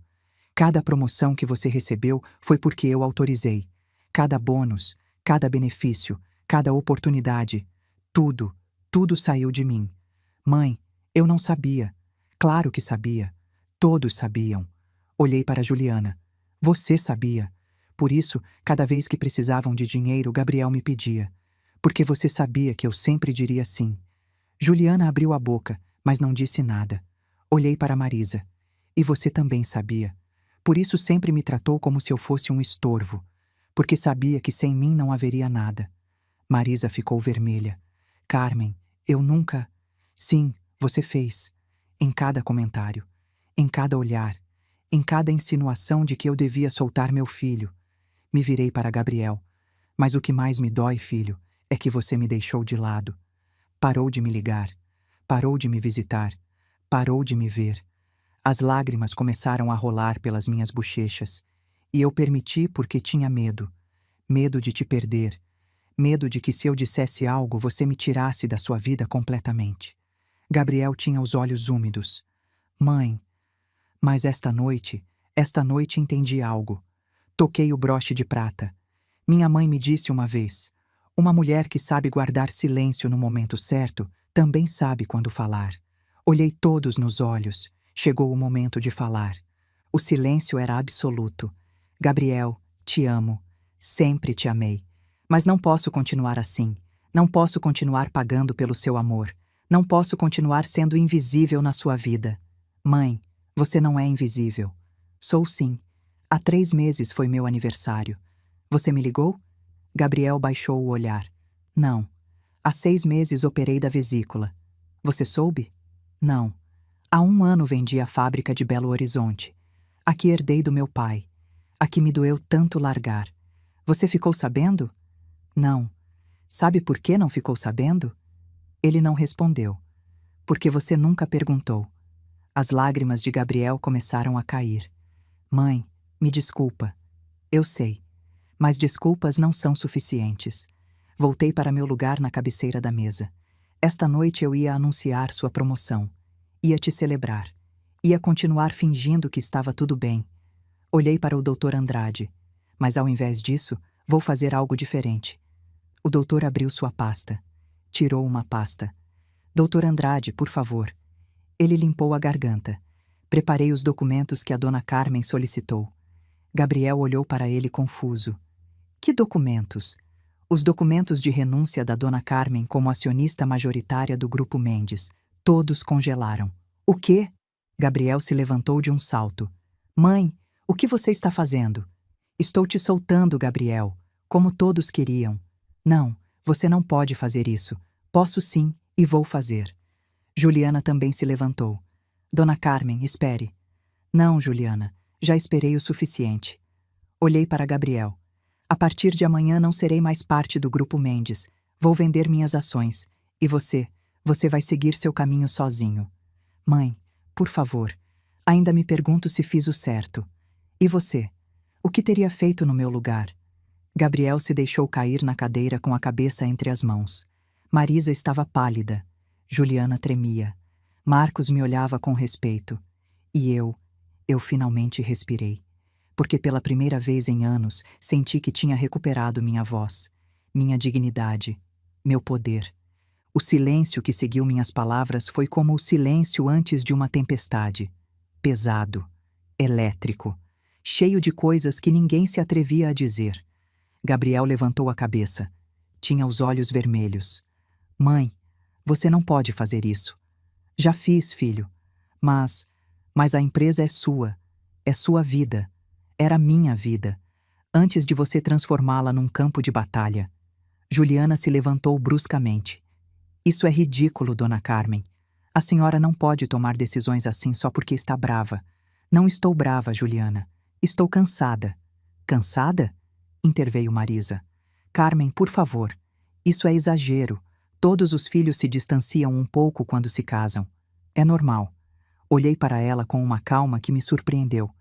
Cada promoção que você recebeu foi porque eu autorizei. Cada bônus, cada benefício, cada oportunidade, tudo, tudo saiu de mim. Mãe, eu não sabia. Claro que sabia. Todos sabiam. Olhei para Juliana. Você sabia. Por isso, cada vez que precisavam de dinheiro, Gabriel me pedia. Porque você sabia que eu sempre diria sim. Juliana abriu a boca, mas não disse nada. Olhei para Marisa. E você também sabia. Por isso sempre me tratou como se eu fosse um estorvo. Porque sabia que sem mim não haveria nada. Marisa ficou vermelha. Carmen, eu nunca... Sim, você fez. Em cada comentário. Em cada olhar. Em cada insinuação de que eu devia soltar meu filho. Me virei para Gabriel. Mas o que mais me dói, filho, é que você me deixou de lado. Parou de me ligar. Parou de me visitar. Parou de me ver. As lágrimas começaram a rolar pelas minhas bochechas. E eu permiti porque tinha medo. Medo de te perder. Medo de que se eu dissesse algo você me tirasse da sua vida completamente. Gabriel tinha os olhos úmidos. Mãe, mas esta noite entendi algo. Toquei o broche de prata. Minha mãe me disse uma vez: uma mulher que sabe guardar silêncio no momento certo também sabe quando falar. Olhei todos nos olhos. Chegou o momento de falar. O silêncio era absoluto. Gabriel, te amo. Sempre te amei. Mas não posso continuar assim. Não posso continuar pagando pelo seu amor. Não posso continuar sendo invisível na sua vida. Mãe, você não é invisível. Sou sim. Há 3 meses foi meu aniversário. Você me ligou? Gabriel baixou o olhar. Não. Há 6 meses operei da vesícula. Você soube? Não. Há 1 ano vendi a fábrica de Belo Horizonte. A que herdei do meu pai. A que me doeu tanto largar. Você ficou sabendo? Não. Sabe por que não ficou sabendo? Ele não respondeu. Porque você nunca perguntou. As lágrimas de Gabriel começaram a cair. Mãe, me desculpa. Eu sei. Mas desculpas não são suficientes. Voltei para meu lugar na cabeceira da mesa. Esta noite eu ia anunciar sua promoção. Ia te celebrar. Ia continuar fingindo que estava tudo bem. Olhei para o Dr. Andrade. Mas ao invés disso, vou fazer algo diferente. O doutor abriu sua pasta. Tirou uma pasta. Dr. Andrade, por favor. Ele limpou a garganta. Preparei os documentos que a dona Carmen solicitou. Gabriel olhou para ele confuso. Que documentos? Os documentos de renúncia da dona Carmen como acionista majoritária do Grupo Mendes. Todos congelaram. O quê? Gabriel se levantou de um salto. Mãe, o que você está fazendo? Estou te soltando, Gabriel, como todos queriam. Não, você não pode fazer isso. Posso sim, e vou fazer. Juliana também se levantou. Dona Carmen, espere. Não, Juliana, já esperei o suficiente. Olhei para Gabriel. A partir de amanhã não serei mais parte do Grupo Mendes. Vou vender minhas ações. E você vai seguir seu caminho sozinho. Mãe, por favor, ainda me pergunto se fiz o certo. E você? O que teria feito no meu lugar? Gabriel se deixou cair na cadeira com a cabeça entre as mãos. Marisa estava pálida. Juliana tremia. Marcos me olhava com respeito. E eu finalmente respirei. Porque pela primeira vez em anos senti que tinha recuperado minha voz, minha dignidade, meu poder. O silêncio que seguiu minhas palavras foi como o silêncio antes de uma tempestade. Pesado, elétrico, cheio de coisas que ninguém se atrevia a dizer. Gabriel levantou a cabeça. Tinha os olhos vermelhos. Mãe, você não pode fazer isso. Já fiz, filho. Mas a empresa é sua vida. Era minha vida, antes de você transformá-la num campo de batalha. Juliana se levantou bruscamente. Isso é ridículo, dona Carmen. A senhora não pode tomar decisões assim só porque está brava. Não estou brava, Juliana. Estou cansada. Cansada? Interveio Marisa. Carmen, por favor. Isso é exagero. Todos os filhos se distanciam um pouco quando se casam. É normal. Olhei para ela com uma calma que me surpreendeu.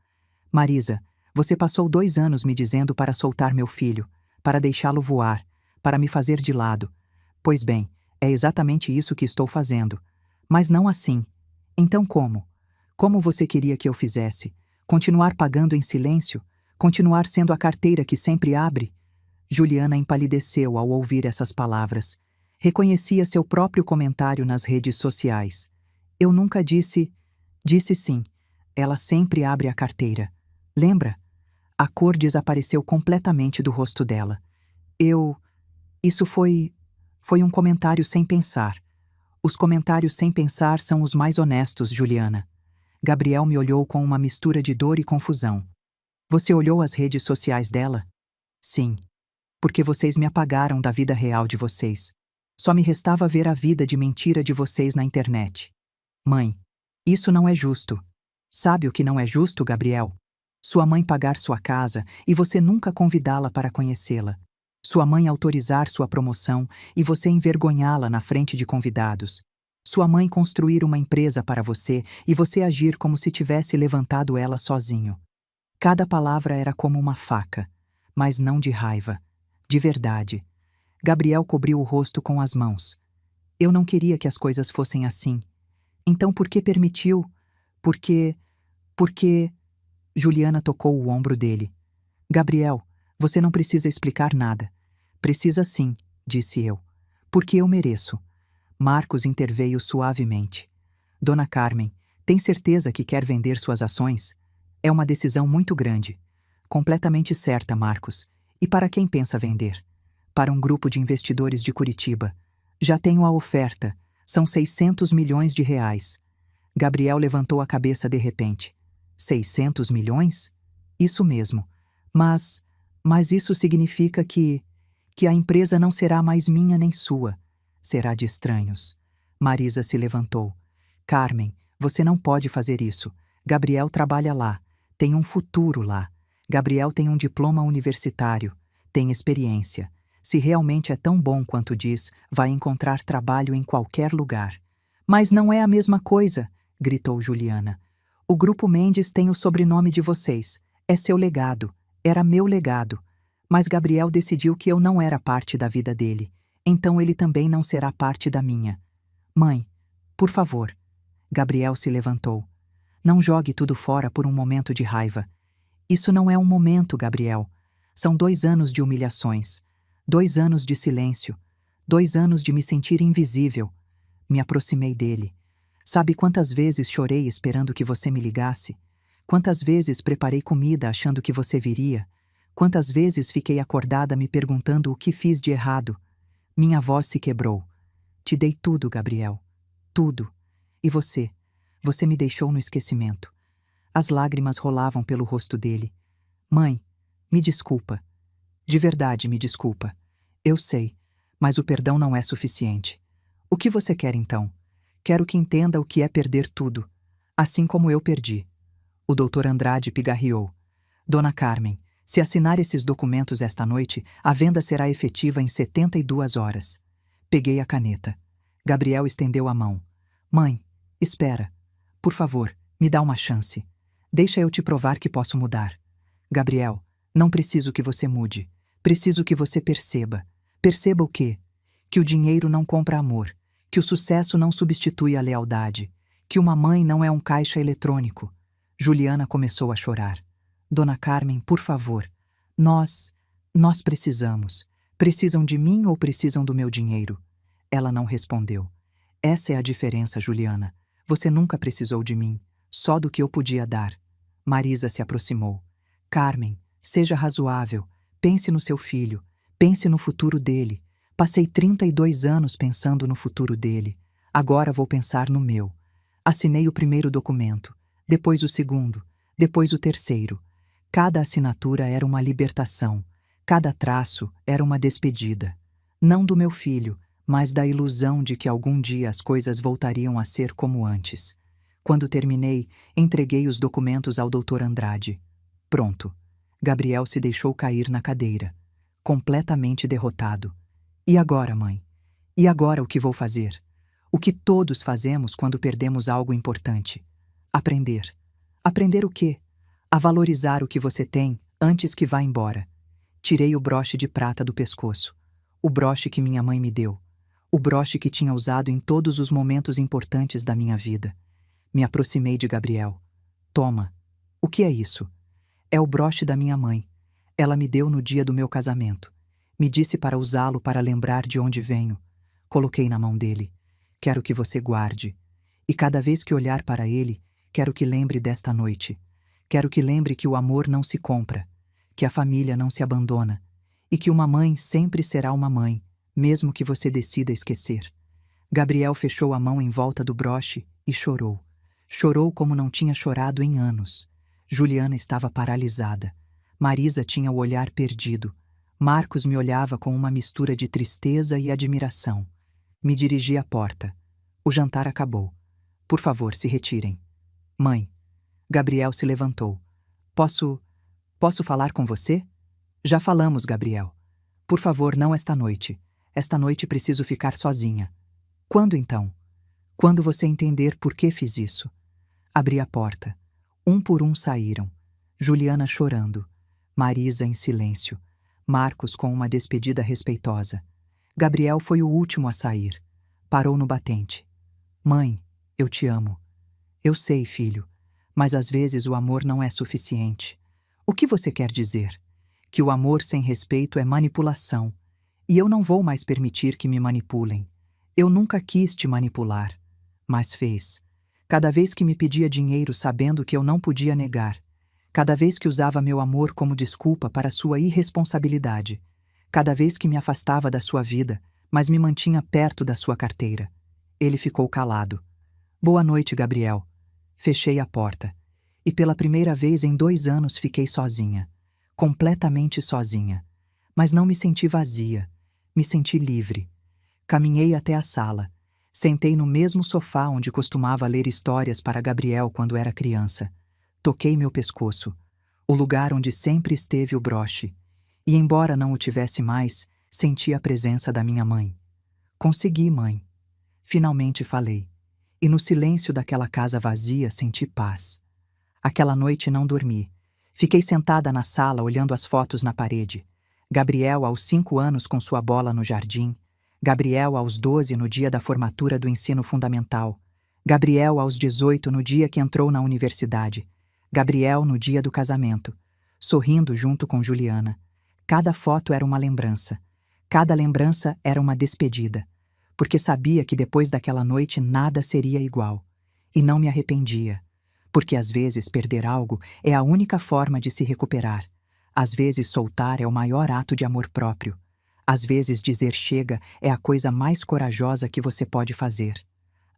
Marisa, você passou 2 anos me dizendo para soltar meu filho, para deixá-lo voar, para me fazer de lado. Pois bem, é exatamente isso que estou fazendo. Mas não assim. Então como? Como você queria que eu fizesse? Continuar pagando em silêncio? Continuar sendo a carteira que sempre abre? Juliana empalideceu ao ouvir essas palavras. Reconhecia seu próprio comentário nas redes sociais. Eu nunca disse... Disse sim. Ela sempre abre a carteira. Lembra? A cor desapareceu completamente do rosto dela. Isso foi... Foi um comentário sem pensar. Os comentários sem pensar são os mais honestos, Juliana. Gabriel me olhou com uma mistura de dor e confusão. Você olhou as redes sociais dela? Sim. Porque vocês me apagaram da vida real de vocês. Só me restava ver a vida de mentira de vocês na internet. Mãe, isso não é justo. Sabe o que não é justo, Gabriel? Sua mãe pagar sua casa e você nunca convidá-la para conhecê-la. Sua mãe autorizar sua promoção e você envergonhá-la na frente de convidados. Sua mãe construir uma empresa para você e você agir como se tivesse levantado ela sozinho. Cada palavra era como uma faca, mas não de raiva, de verdade. Gabriel cobriu o rosto com as mãos. Eu não queria que as coisas fossem assim. Então por que permitiu? Porque... Juliana tocou o ombro dele. Gabriel, você não precisa explicar nada. Precisa sim, disse eu. Porque eu mereço. Marcos interveio suavemente. Dona Carmen, tem certeza que quer vender suas ações? É uma decisão muito grande. Completamente certa, Marcos. E para quem pensa vender? Para um grupo de investidores de Curitiba. Já tenho a oferta. São 600 milhões de reais. Gabriel levantou a cabeça de repente. 600 milhões? Isso mesmo. Mas isso significa que a empresa não será mais minha nem sua. Será de estranhos. Marisa se levantou. Carmen, você não pode fazer isso. Gabriel trabalha lá. Tem um futuro lá. Gabriel tem um diploma universitário. Tem experiência. Se realmente é tão bom quanto diz, vai encontrar trabalho em qualquer lugar. Mas não é a mesma coisa, gritou Juliana. O Grupo Mendes tem o sobrenome de vocês. É seu legado. Era meu legado. Mas Gabriel decidiu que eu não era parte da vida dele. Então ele também não será parte da minha. Mãe, por favor. Gabriel se levantou. Não jogue tudo fora por um momento de raiva. Isso não é um momento, Gabriel. São 2 anos de humilhações. 2 anos de silêncio. 2 anos de me sentir invisível. Me aproximei dele. Sabe quantas vezes chorei esperando que você me ligasse? Quantas vezes preparei comida achando que você viria? Quantas vezes fiquei acordada me perguntando o que fiz de errado? Minha voz se quebrou. Te dei tudo, Gabriel. Tudo. E você? Você me deixou no esquecimento. As lágrimas rolavam pelo rosto dele. Mãe, me desculpa. De verdade, me desculpa. Eu sei, mas o perdão não é suficiente. O que você quer então? Quero que entenda o que é perder tudo, assim como eu perdi. O doutor Andrade pigarreou. Dona Carmen, se assinar esses documentos esta noite, a venda será efetiva em 72 horas. Peguei a caneta. Gabriel estendeu a mão. Mãe, espera. Por favor, me dá uma chance. Deixa eu te provar que posso mudar. Gabriel, não preciso que você mude. Preciso que você perceba. Perceba o quê? Que o dinheiro não compra amor. Que o sucesso não substitui a lealdade. Que uma mãe não é um caixa eletrônico. Juliana começou a chorar. Dona Carmen, por favor. Nós precisamos. Precisam de mim ou precisam do meu dinheiro? Ela não respondeu. Essa é a diferença, Juliana. Você nunca precisou de mim, só do que eu podia dar. Marisa se aproximou. Carmen, seja razoável. Pense no seu filho. Pense no futuro dele. Passei 32 anos pensando no futuro dele. Agora vou pensar no meu. Assinei o primeiro documento, depois o segundo, depois o terceiro. Cada assinatura era uma libertação. Cada traço era uma despedida. Não do meu filho, mas da ilusão de que algum dia as coisas voltariam a ser como antes. Quando terminei, entreguei os documentos ao doutor Andrade. Pronto. Gabriel se deixou cair na cadeira, completamente derrotado. E agora, mãe? E agora o que vou fazer? O que todos fazemos quando perdemos algo importante? Aprender. Aprender o quê? A valorizar o que você tem antes que vá embora. Tirei o broche de prata do pescoço. O broche que minha mãe me deu. O broche que tinha usado em todos os momentos importantes da minha vida. Me aproximei de Gabriel. Toma. O que é isso? É o broche da minha mãe. Ela me deu no dia do meu casamento. Me disse para usá-lo para lembrar de onde venho. Coloquei na mão dele. Quero que você guarde. E cada vez que olhar para ele, quero que lembre desta noite. Quero que lembre que o amor não se compra, que a família não se abandona, e que uma mãe sempre será uma mãe, mesmo que você decida esquecer. Gabriel fechou a mão em volta do broche e chorou. Chorou como não tinha chorado em anos. Juliana estava paralisada. Marisa tinha o olhar perdido. Marcos me olhava com uma mistura de tristeza e admiração. Me dirigi à porta. O jantar acabou. Por favor, se retirem. Mãe. Gabriel se levantou. Posso falar com você? Já falamos, Gabriel. Por favor, não esta noite. Esta noite preciso ficar sozinha. Quando então? Quando você entender por que fiz isso. Abri a porta. Um por um saíram. Juliana chorando. Marisa em silêncio. Marcos com uma despedida respeitosa. Gabriel foi o último a sair. Parou no batente. Mãe, eu te amo. Eu sei, filho, mas às vezes o amor não é suficiente. O que você quer dizer? Que o amor sem respeito é manipulação. E eu não vou mais permitir que me manipulem. Eu nunca quis te manipular, mas fez. Cada vez que me pedia dinheiro sabendo que eu não podia negar. Cada vez que usava meu amor como desculpa para sua irresponsabilidade. Cada vez que me afastava da sua vida, mas me mantinha perto da sua carteira. Ele ficou calado. Boa noite, Gabriel. Fechei a porta. E pela primeira vez em 2 anos fiquei sozinha. Completamente sozinha. Mas não me senti vazia. Me senti livre. Caminhei até a sala. Sentei no mesmo sofá onde costumava ler histórias para Gabriel quando era criança. Toquei meu pescoço, o lugar onde sempre esteve o broche. E embora não o tivesse mais, senti a presença da minha mãe. Consegui, mãe. Finalmente falei. E no silêncio daquela casa vazia senti paz. Aquela noite não dormi. Fiquei sentada na sala olhando as fotos na parede. Gabriel aos 5 anos com sua bola no jardim. Gabriel aos 12 no dia da formatura do ensino fundamental. Gabriel aos 18 no dia que entrou na universidade. Gabriel no dia do casamento. Sorrindo junto com Juliana. Cada foto era uma lembrança. Cada lembrança era uma despedida. Porque sabia que depois daquela noite nada seria igual. E não me arrependia. Porque às vezes perder algo é a única forma de se recuperar. Às vezes soltar é o maior ato de amor próprio. Às vezes dizer chega é a coisa mais corajosa que você pode fazer.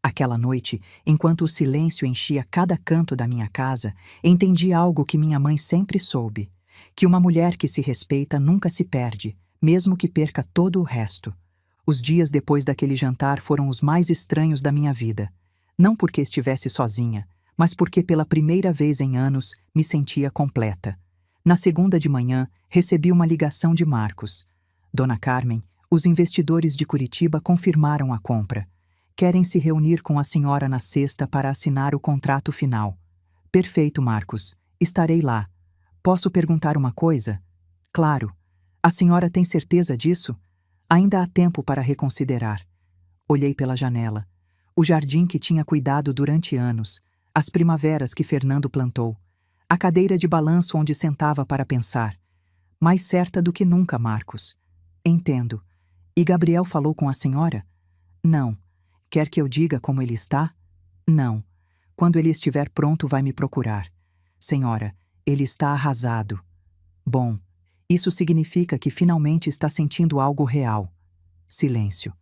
Aquela noite, enquanto o silêncio enchia cada canto da minha casa, entendi algo que minha mãe sempre soube. Que uma mulher que se respeita nunca se perde, mesmo que perca todo o resto. Os dias depois daquele jantar foram os mais estranhos da minha vida. Não porque estivesse sozinha, mas porque pela primeira vez em anos me sentia completa. Na segunda de manhã, recebi uma ligação de Marcos. Dona Carmen, os investidores de Curitiba confirmaram a compra. Querem se reunir com a senhora na sexta para assinar o contrato final. Perfeito, Marcos. Estarei lá. Posso perguntar uma coisa? Claro. A senhora tem certeza disso? Ainda há tempo para reconsiderar. Olhei pela janela. O jardim que tinha cuidado durante anos. As primaveras que Fernando plantou. A cadeira de balanço onde sentava para pensar. Mais certa do que nunca, Marcos. Entendo. E Gabriel falou com a senhora? Não. Quer que eu diga como ele está? Não. Quando ele estiver pronto, vai me procurar. Senhora, ele está arrasado. Bom, isso significa que finalmente está sentindo algo real. Silêncio.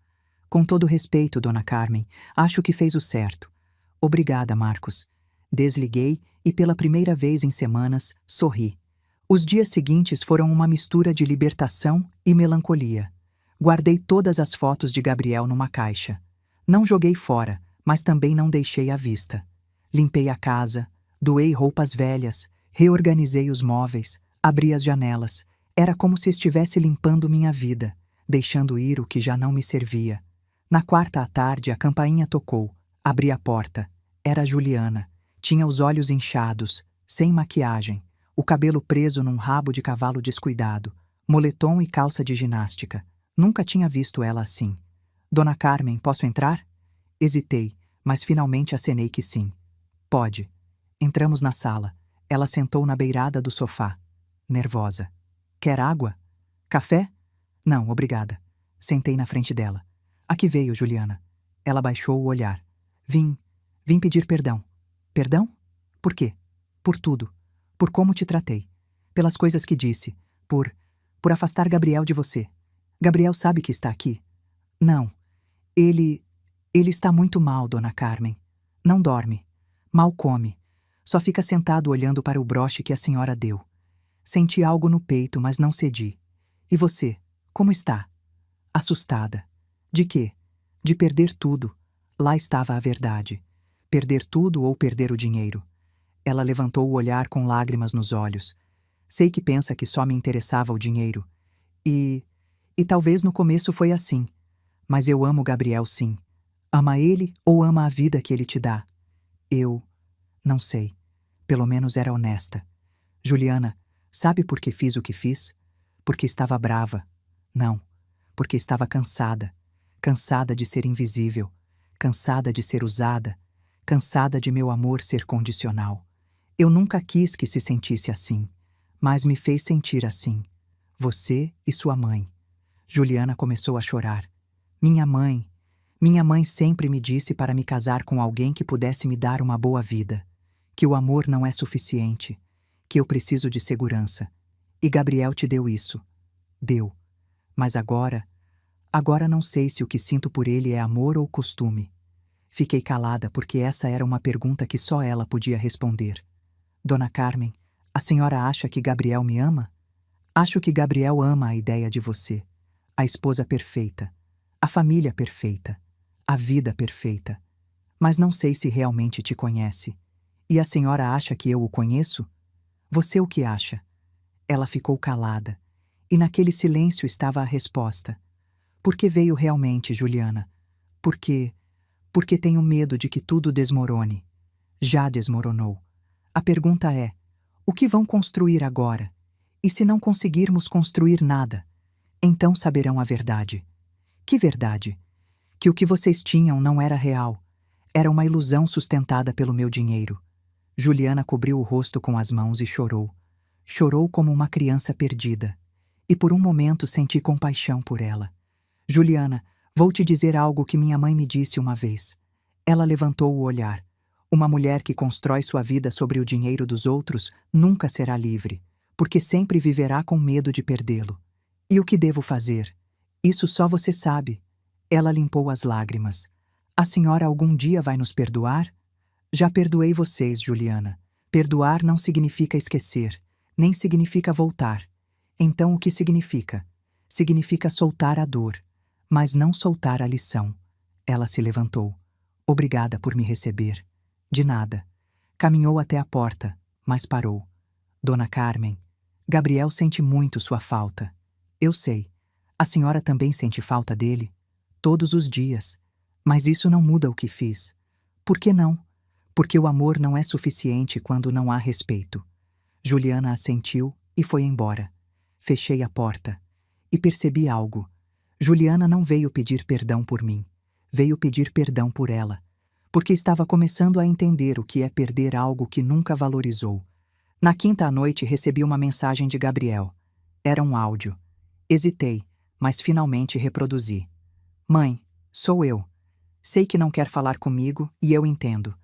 Com todo respeito, Dona Carmen, acho que fez o certo. Obrigada, Marcos. Desliguei e, pela primeira vez em semanas, sorri. Os dias seguintes foram uma mistura de libertação e melancolia. Guardei todas as fotos de Gabriel numa caixa. Não joguei fora, mas também não deixei à vista. Limpei a casa, doei roupas velhas, reorganizei os móveis, abri as janelas. Era como se estivesse limpando minha vida, deixando ir o que já não me servia. Na quarta à tarde, a campainha tocou. Abri a porta. Era Juliana. Tinha os olhos inchados, sem maquiagem, o cabelo preso num rabo de cavalo descuidado, moletom e calça de ginástica. Nunca tinha visto ela assim. Dona Carmen, posso entrar? Hesitei, mas finalmente acenei que sim. Pode. Entramos na sala. Ela sentou na beirada do sofá, nervosa. Quer água? Café? Não, obrigada. Sentei na frente dela. A que veio, Juliana? Ela baixou o olhar. Vim pedir perdão. Perdão? Por quê? Por tudo. Por como te tratei. Pelas coisas que disse. Por afastar Gabriel de você. Gabriel sabe que está aqui? Não. Ele. Ele está muito mal, dona Carmen. Não dorme. Mal come. Só fica sentado olhando para o broche que a senhora deu. Senti algo no peito, mas não cedi. E você, como está? Assustada. De quê? De perder tudo. Lá estava a verdade. Perder tudo ou perder o dinheiro. Ela levantou o olhar com lágrimas nos olhos. Sei que pensa que só me interessava o dinheiro. E talvez no começo foi assim. Mas eu amo Gabriel, sim. Ama ele ou ama a vida que ele te dá? Eu não sei. Pelo menos era honesta. Juliana, sabe por que fiz o que fiz? Porque estava brava. Não, porque estava cansada. Cansada de ser invisível. Cansada de ser usada. Cansada de meu amor ser condicional. Eu nunca quis que se sentisse assim, mas me fez sentir assim. Você e sua mãe. Juliana começou a chorar. Minha mãe sempre me disse para me casar com alguém que pudesse me dar uma boa vida, que o amor não é suficiente, que eu preciso de segurança. E Gabriel te deu isso. Deu. Mas agora não sei se o que sinto por ele é amor ou costume. Fiquei calada porque essa era uma pergunta que só ela podia responder. Dona Carmen, a senhora acha que Gabriel me ama? Acho que Gabriel ama a ideia de você. A esposa perfeita. A família perfeita. A vida perfeita. Mas não sei se realmente te conhece. E a senhora acha que eu o conheço? Você o que acha? Ela ficou calada. E naquele silêncio estava a resposta. Por que veio realmente, Juliana? Por quê? Porque tenho medo de que tudo desmorone. Já desmoronou. A pergunta é: o que vão construir agora? E se não conseguirmos construir nada? Então saberão a verdade. Que verdade? Que o que vocês tinham não era real. Era uma ilusão sustentada pelo meu dinheiro. Juliana cobriu o rosto com as mãos e chorou. Chorou como uma criança perdida. E por um momento senti compaixão por ela. Juliana, vou te dizer algo que minha mãe me disse uma vez. Ela levantou o olhar. Uma mulher que constrói sua vida sobre o dinheiro dos outros nunca será livre, porque sempre viverá com medo de perdê-lo. E o que devo fazer? Isso só você sabe. Ela limpou as lágrimas. A senhora algum dia vai nos perdoar? Já perdoei vocês, Juliana. Perdoar não significa esquecer, nem significa voltar. Então o que significa? Significa soltar a dor, mas não soltar a lição. Ela se levantou. Obrigada por me receber. De nada. Caminhou até a porta, mas parou. Dona Carmen, Gabriel sente muito sua falta. Eu sei. A senhora também sente falta dele? Todos os dias. Mas isso não muda o que fiz. Por que não? Porque o amor não é suficiente quando não há respeito. Juliana assentiu e foi embora. Fechei a porta. E percebi algo. Juliana não veio pedir perdão por mim. Veio pedir perdão por ela. Porque estava começando a entender o que é perder algo que nunca valorizou. Na quinta à noite recebi uma mensagem de Gabriel. Era um áudio. Hesitei, mas finalmente reproduzi. Mãe, sou eu. Sei que não quer falar comigo e eu entendo.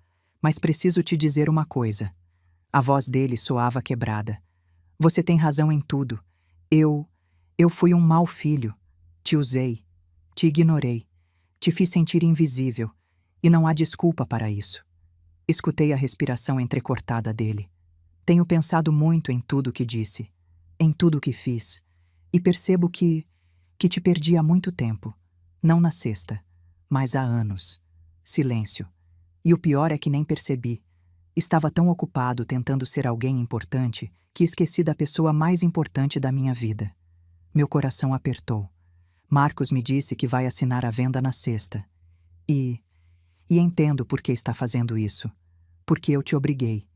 Mas preciso te dizer uma coisa. A voz dele soava quebrada. Você tem razão em tudo. Eu fui um mau filho. Te usei. Te ignorei. Te fiz sentir invisível. E não há desculpa para isso. Escutei a respiração entrecortada dele. Tenho pensado muito em tudo o que disse. Em tudo o que fiz. E percebo que te perdi há muito tempo. Não na sexta, mas há anos. Silêncio. E o pior é que nem percebi. Estava tão ocupado tentando ser alguém importante que esqueci da pessoa mais importante da minha vida. Meu coração apertou. Marcos me disse que vai assinar a venda na sexta. E entendo por que está fazendo isso. Porque eu te obriguei.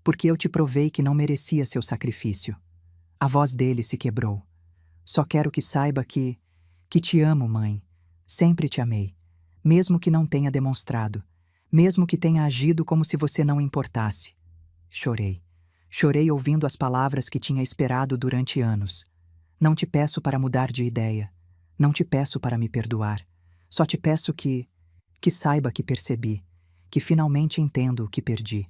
Porque eu te provei que não merecia seu sacrifício. A voz dele se quebrou. Só quero que saiba que te amo, mãe. Sempre te amei. Mesmo que não tenha demonstrado. Mesmo que tenha agido como se você não importasse. Chorei. Chorei ouvindo as palavras que tinha esperado durante anos. Não te peço para mudar de ideia. Não te peço para me perdoar. Só te peço que saiba que percebi. Que finalmente entendo o que perdi.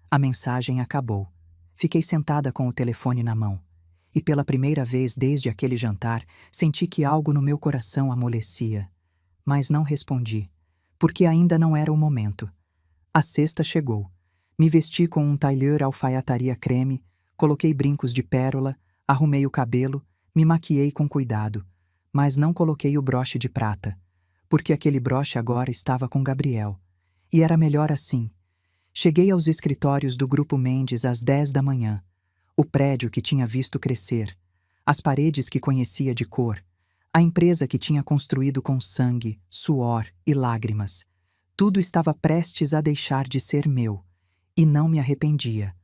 A mensagem acabou. Fiquei sentada com o telefone na mão. e pela primeira vez desde aquele jantar senti que algo no meu coração amolecia. Mas não respondi, porque ainda não era o momento. A sexta chegou. Me vesti com um tailleur alfaiataria creme, coloquei brincos de pérola, arrumei o cabelo, me maquiei com cuidado, mas não coloquei o broche de prata, porque aquele broche agora estava com Gabriel. E era melhor assim. Cheguei aos escritórios do Grupo Mendes às 10 da manhã. O prédio que tinha visto crescer, as paredes que conhecia de cor, a empresa que tinha construído com sangue, suor e lágrimas. Tudo estava prestes a deixar de ser meu, e não me arrependia.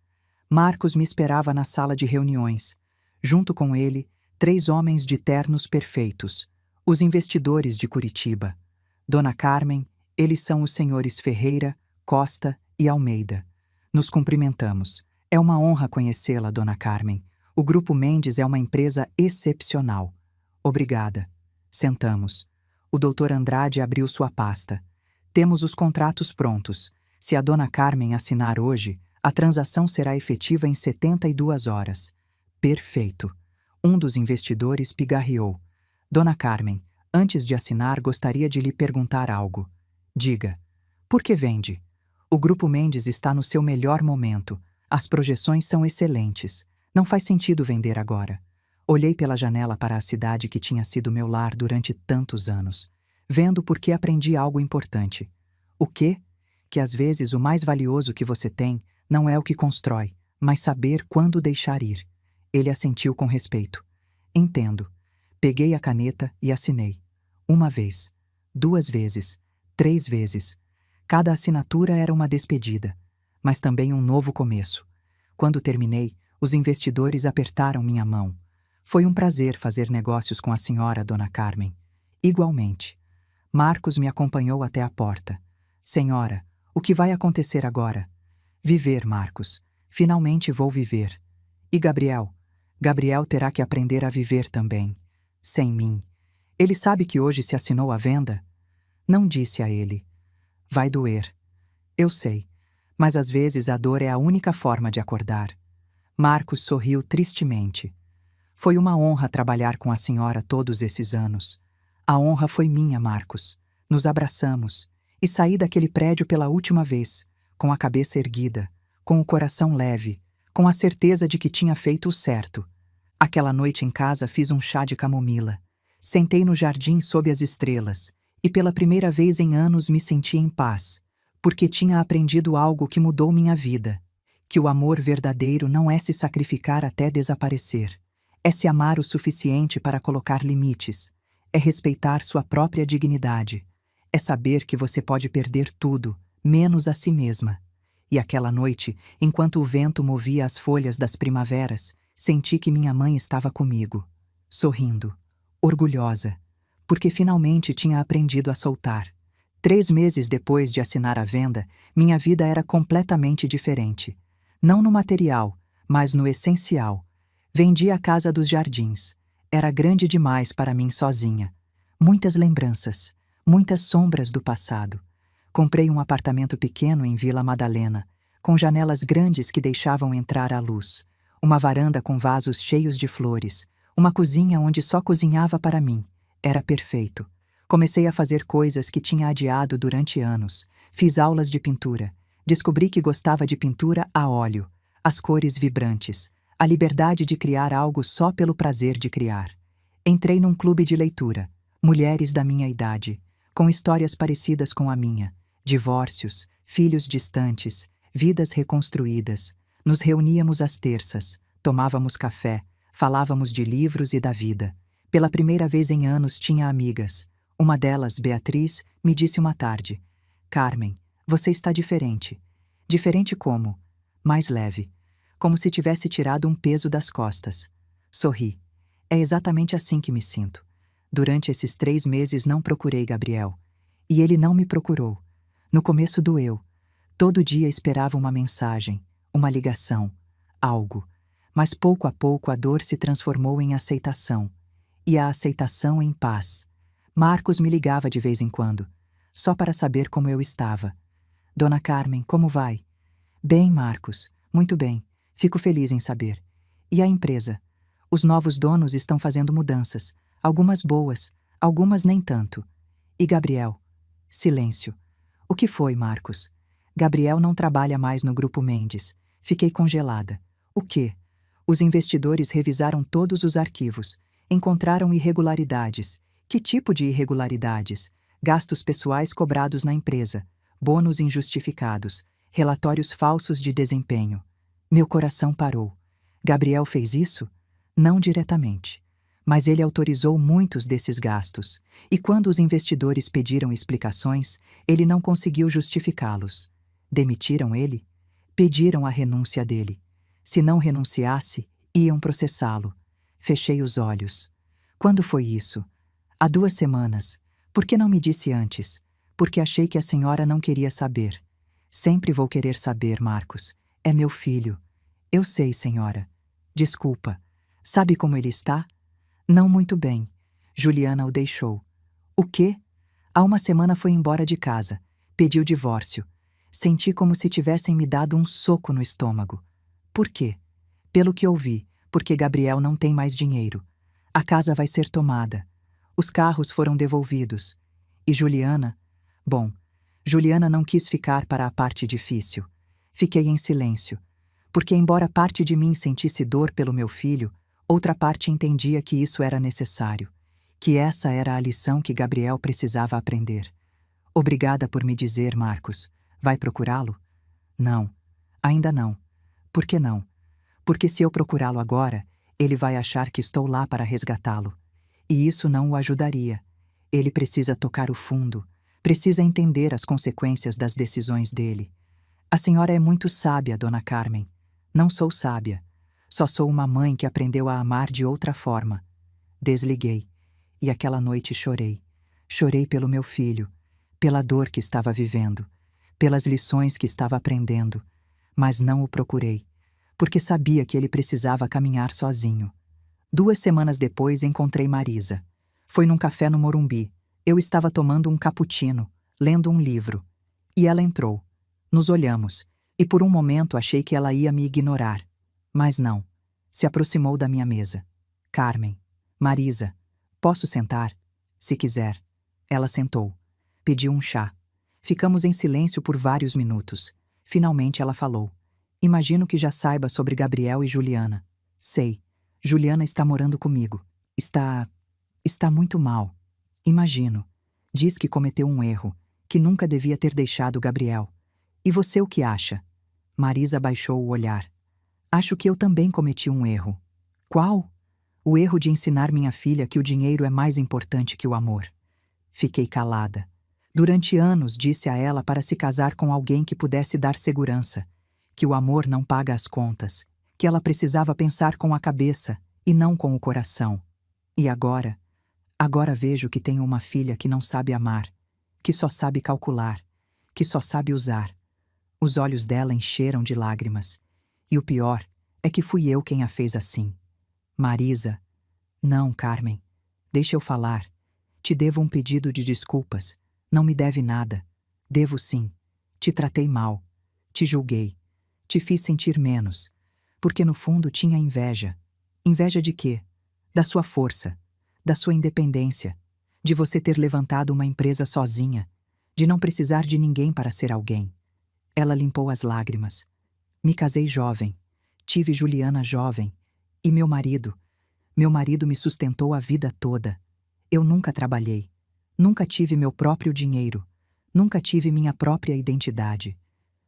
Marcos me esperava na sala de reuniões. Junto com ele, 3 homens de ternos perfeitos, os investidores de Curitiba. Dona Carmen, eles são os senhores Ferreira, Costa e Almeida. Nos cumprimentamos. É uma honra conhecê-la, Dona Carmen. O Grupo Mendes é uma empresa excepcional. Obrigada. Sentamos. O Dr. Andrade abriu sua pasta. Temos os contratos prontos. Se a Dona Carmen assinar hoje, a transação será efetiva em 72 horas. Perfeito. Um dos investidores pigarreou. Dona Carmen, antes de assinar, gostaria de lhe perguntar algo. Diga. Por que vende? O Grupo Mendes está no seu melhor momento. As projeções são excelentes. Não faz sentido vender agora. Olhei pela janela para a cidade que tinha sido meu lar durante tantos anos, vendo porque aprendi algo importante. O quê? Que às vezes o mais valioso que você tem não é o que constrói, mas saber quando deixar ir. Ele assentiu com respeito. Entendo. Peguei a caneta e assinei. 1 vez, 2 vezes, 3 vezes. Cada assinatura era uma despedida, mas também um novo começo. Quando terminei, os investidores apertaram minha mão. Foi um prazer fazer negócios com a senhora, Dona Carmen. Igualmente. Marcos me acompanhou até a porta. Senhora, o que vai acontecer agora? Viver, Marcos. Finalmente vou viver. E Gabriel? Gabriel terá que aprender a viver também. Sem mim. Ele sabe que hoje se assinou a venda? Não disse a ele. Vai doer. Eu sei, mas às vezes a dor é a única forma de acordar. Marcos sorriu tristemente. Foi uma honra trabalhar com a senhora todos esses anos. A honra foi minha, Marcos. Nos abraçamos e saí daquele prédio pela última vez, com a cabeça erguida, com o coração leve, com a certeza de que tinha feito o certo. Aquela noite em casa fiz um chá de camomila. Sentei no jardim sob as estrelas e pela primeira vez em anos me senti em paz, porque tinha aprendido algo que mudou minha vida, que o amor verdadeiro não é se sacrificar até desaparecer, é se amar o suficiente para colocar limites, é respeitar sua própria dignidade, é saber que você pode perder tudo, menos a si mesma. E aquela noite, enquanto o vento movia as folhas das primaveras, senti que minha mãe estava comigo, sorrindo, orgulhosa, porque finalmente tinha aprendido a soltar. 3 meses depois de assinar a venda, minha vida era completamente diferente. Não no material, mas no essencial. Vendi a casa dos jardins. Era grande demais para mim sozinha. Muitas lembranças, muitas sombras do passado. Comprei um apartamento pequeno em Vila Madalena, com janelas grandes que deixavam entrar a luz, uma varanda com vasos cheios de flores, uma cozinha onde só cozinhava para mim. Era perfeito. Comecei a fazer coisas que tinha adiado durante anos. Fiz aulas de pintura. Descobri que gostava de pintura a óleo, as cores vibrantes, a liberdade de criar algo só pelo prazer de criar. Entrei num clube de leitura, mulheres da minha idade, com histórias parecidas com a minha, divórcios, filhos distantes, vidas reconstruídas. Nos reuníamos às terças, tomávamos café, falávamos de livros e da vida. Pela primeira vez em anos tinha amigas. Uma delas, Beatriz, me disse uma tarde: Carmen, você está diferente. Diferente como? Mais leve. Como se tivesse tirado um peso das costas. Sorri. É exatamente assim que me sinto. Durante esses 3 meses não procurei Gabriel. E ele não me procurou. No começo doeu. Todo dia esperava uma mensagem, uma ligação, algo. Mas pouco a pouco a dor se transformou em aceitação. E a aceitação em paz. Marcos me ligava de vez em quando, só para saber como eu estava. Dona Carmen, como vai? Bem, Marcos, muito bem. Fico feliz em saber. E a empresa? Os novos donos estão fazendo mudanças, algumas boas, algumas nem tanto. E Gabriel? Silêncio. O que foi, Marcos? Gabriel não trabalha mais no Grupo Mendes. Fiquei congelada. O quê? Os investidores revisaram todos os arquivos. Encontraram irregularidades. Que tipo de irregularidades? Gastos pessoais cobrados na empresa, bônus injustificados, relatórios falsos de desempenho. Meu coração parou. Gabriel fez isso? Não diretamente. Mas ele autorizou muitos desses gastos. E quando os investidores pediram explicações, ele não conseguiu justificá-los. Demitiram ele? Pediram a renúncia dele. Se não renunciasse, iam processá-lo. Fechei os olhos. Quando foi isso? Há 2 semanas. Por que não me disse antes? Porque achei que a senhora não queria saber. Sempre vou querer saber, Marcos. É meu filho. Eu sei, senhora. Desculpa. Sabe como ele está? Não muito bem. Juliana o deixou. O quê? Há 1 semana foi embora de casa. Pediu divórcio. Senti como se tivessem me dado um soco no estômago. Por quê? Pelo que ouvi, porque Gabriel não tem mais dinheiro. A casa vai ser tomada. Os carros foram devolvidos. E Juliana? Bom, Juliana não quis ficar para a parte difícil. Fiquei em silêncio, porque embora parte de mim sentisse dor pelo meu filho, outra parte entendia que isso era necessário, que essa era a lição que Gabriel precisava aprender. Obrigada por me dizer, Marcos. Vai procurá-lo? Não, ainda não. Por que não? Porque se eu procurá-lo agora, ele vai achar que estou lá para resgatá-lo. E isso não o ajudaria. Ele precisa tocar o fundo, precisa entender as consequências das decisões dele. A senhora é muito sábia, dona Carmen. Não sou sábia. Só sou uma mãe que aprendeu a amar de outra forma. Desliguei. E aquela noite chorei. Chorei pelo meu filho, pela dor que estava vivendo, pelas lições que estava aprendendo. Mas não o procurei, porque sabia que ele precisava caminhar sozinho. 2 semanas depois encontrei Marisa. Foi num café no Morumbi. Eu estava tomando um cappuccino, lendo um livro. E ela entrou. Nos olhamos, e por um momento achei que ela ia me ignorar. Mas não. Se aproximou da minha mesa. Carmen. Marisa. Posso sentar? Se quiser. Ela sentou. Pediu um chá. Ficamos em silêncio por vários minutos. Finalmente ela falou. Imagino que já saiba sobre Gabriel e Juliana. Sei. Juliana está morando comigo. Está muito mal. Imagino. Diz que cometeu um erro, que nunca devia ter deixado Gabriel. E você o que acha? Marisa baixou o olhar. Acho que eu também cometi um erro. Qual? O erro de ensinar minha filha que o dinheiro é mais importante que o amor. Fiquei calada. Durante anos disse a ela para se casar com alguém que pudesse dar segurança, que o amor não paga as contas, que ela precisava pensar com a cabeça e não com o coração. E agora vejo que tenho uma filha que não sabe amar, que só sabe calcular, que só sabe usar. Os olhos dela encheram de lágrimas. E o pior é que fui eu quem a fez assim. Marisa. Não, Carmen. Deixa eu falar. Te devo um pedido de desculpas. Não me deve nada. Devo sim. Te tratei mal. Te julguei. Te fiz sentir menos. Porque no fundo tinha inveja. Inveja de quê? Da sua força. Da sua independência. De você ter levantado uma empresa sozinha. De não precisar de ninguém para ser alguém. Ela limpou as lágrimas. Me casei jovem. Tive Juliana jovem. E meu marido me sustentou a vida toda. Eu nunca trabalhei. Nunca tive meu próprio dinheiro. Nunca tive minha própria identidade.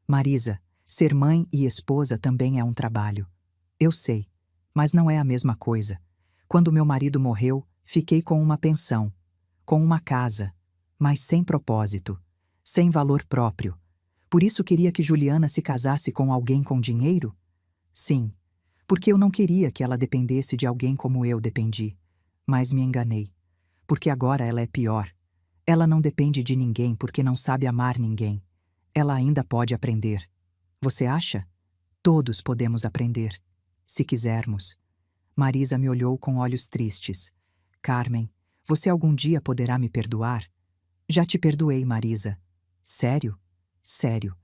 Marisa, ser mãe e esposa também é um trabalho. Eu sei, mas não é a mesma coisa. Quando meu marido morreu, fiquei com uma pensão, com uma casa, mas sem propósito, sem valor próprio. Por isso queria que Juliana se casasse com alguém com dinheiro? Sim, porque eu não queria que ela dependesse de alguém como eu dependi. Mas me enganei, porque agora ela é pior. Ela não depende de ninguém porque não sabe amar ninguém. Ela ainda pode aprender. Você acha? Todos podemos aprender, se quisermos. Marisa me olhou com olhos tristes. Carmen, você algum dia poderá me perdoar? Já te perdoei, Marisa. Sério? Sério.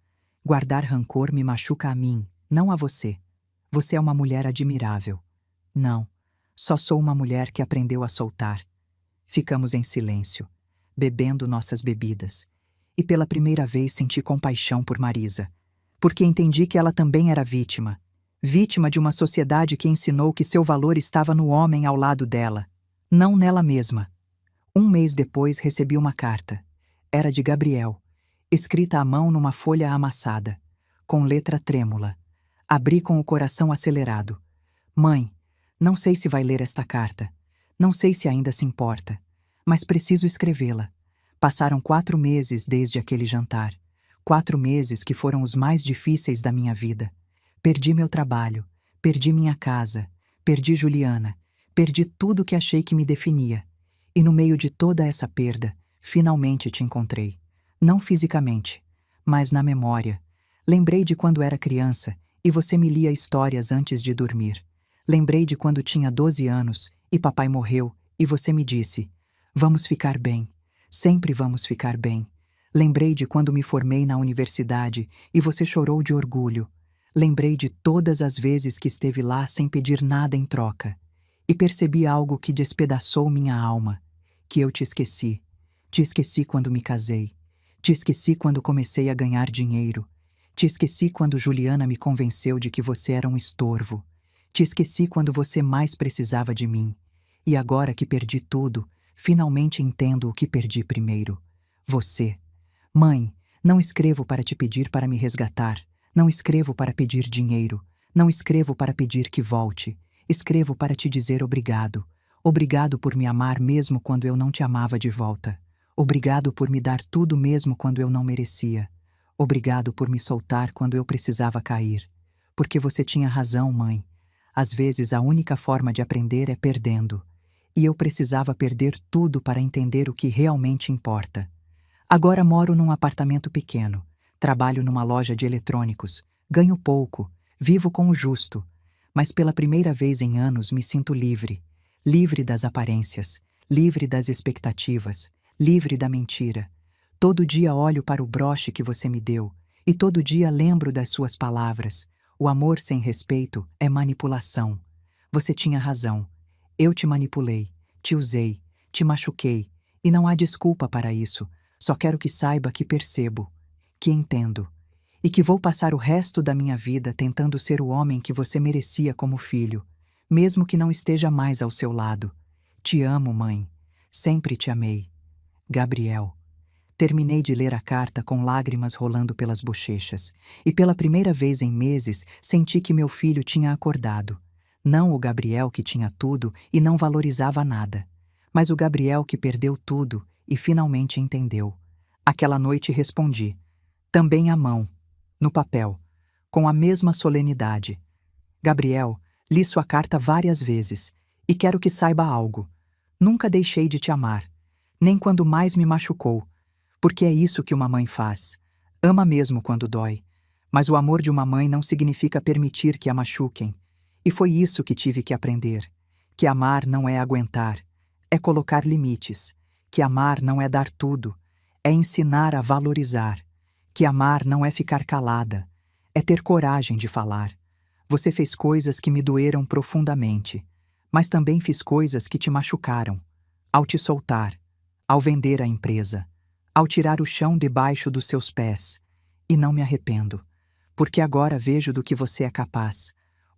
Guardar rancor me machuca a mim, não a você. Você é uma mulher admirável. Não. Só sou uma mulher que aprendeu a soltar. Ficamos em silêncio, bebendo nossas bebidas. E pela primeira vez senti compaixão por Marisa, porque entendi que ela também era vítima. Vítima de uma sociedade que ensinou que seu valor estava no homem ao lado dela, não nela mesma. Um mês depois recebi uma carta. Era de Gabriel, escrita à mão numa folha amassada, com letra trêmula. Abri com o coração acelerado. Mãe, não sei se vai ler esta carta. Não sei se ainda se importa. Mas preciso escrevê-la. Passaram 4 meses desde aquele jantar. 4 meses que foram os mais difíceis da minha vida. Perdi meu trabalho, perdi minha casa, perdi Juliana, perdi tudo que achei que me definia. E no meio de toda essa perda, finalmente te encontrei. Não fisicamente, mas na memória. Lembrei de quando era criança e você me lia histórias antes de dormir. Lembrei de quando tinha 12 anos e papai morreu e você me disse: "Vamos ficar bem, sempre vamos ficar bem." Lembrei de quando me formei na universidade e você chorou de orgulho. Lembrei de todas as vezes que esteve lá sem pedir nada em troca. E percebi algo que despedaçou minha alma, que eu te esqueci. Te esqueci quando me casei. Te esqueci quando comecei a ganhar dinheiro. Te esqueci quando Juliana me convenceu de que você era um estorvo. Te esqueci quando você mais precisava de mim. E agora que perdi tudo, finalmente entendo o que perdi primeiro. Você. Mãe, não escrevo para te pedir para me resgatar. Não escrevo para pedir dinheiro. Não escrevo para pedir que volte. Escrevo para te dizer obrigado. Obrigado por me amar mesmo quando eu não te amava de volta. Obrigado por me dar tudo mesmo quando eu não merecia. Obrigado por me soltar quando eu precisava cair. Porque você tinha razão, mãe. Às vezes a única forma de aprender é perdendo. E eu precisava perder tudo para entender o que realmente importa. Agora moro num apartamento pequeno. Trabalho numa loja de eletrônicos. Ganho pouco. Vivo com o justo. Mas pela primeira vez em anos me sinto livre. Livre das aparências. Livre das expectativas. Livre da mentira. Todo dia olho para o broche que você me deu. E todo dia lembro das suas palavras. O amor sem respeito é manipulação. Você tinha razão. Eu te manipulei. Te usei. Te machuquei. E não há desculpa para isso. Só quero que saiba que percebo. Que entendo. E que vou passar o resto da minha vida tentando ser o homem que você merecia como filho, mesmo que não esteja mais ao seu lado. Te amo, mãe. Sempre te amei. Gabriel. Terminei de ler a carta com lágrimas rolando pelas bochechas, e pela primeira vez em meses senti que meu filho tinha acordado. Não o Gabriel que tinha tudo e não valorizava nada, mas o Gabriel que perdeu tudo e finalmente entendeu. Aquela noite respondi, também à mão, no papel, com a mesma solenidade. Gabriel, li sua carta várias vezes, e quero que saiba algo. Nunca deixei de te amar, nem quando mais me machucou, porque é isso que uma mãe faz. Ama mesmo quando dói, mas o amor de uma mãe não significa permitir que a machuquem. E foi isso que tive que aprender, que amar não é aguentar, é colocar limites, que amar não é dar tudo, é ensinar a valorizar, que amar não é ficar calada, é ter coragem de falar. Você fez coisas que me doeram profundamente, mas também fiz coisas que te machucaram. Ao te soltar, ao vender a empresa, ao tirar o chão debaixo dos seus pés. E não me arrependo, porque agora vejo do que você é capaz.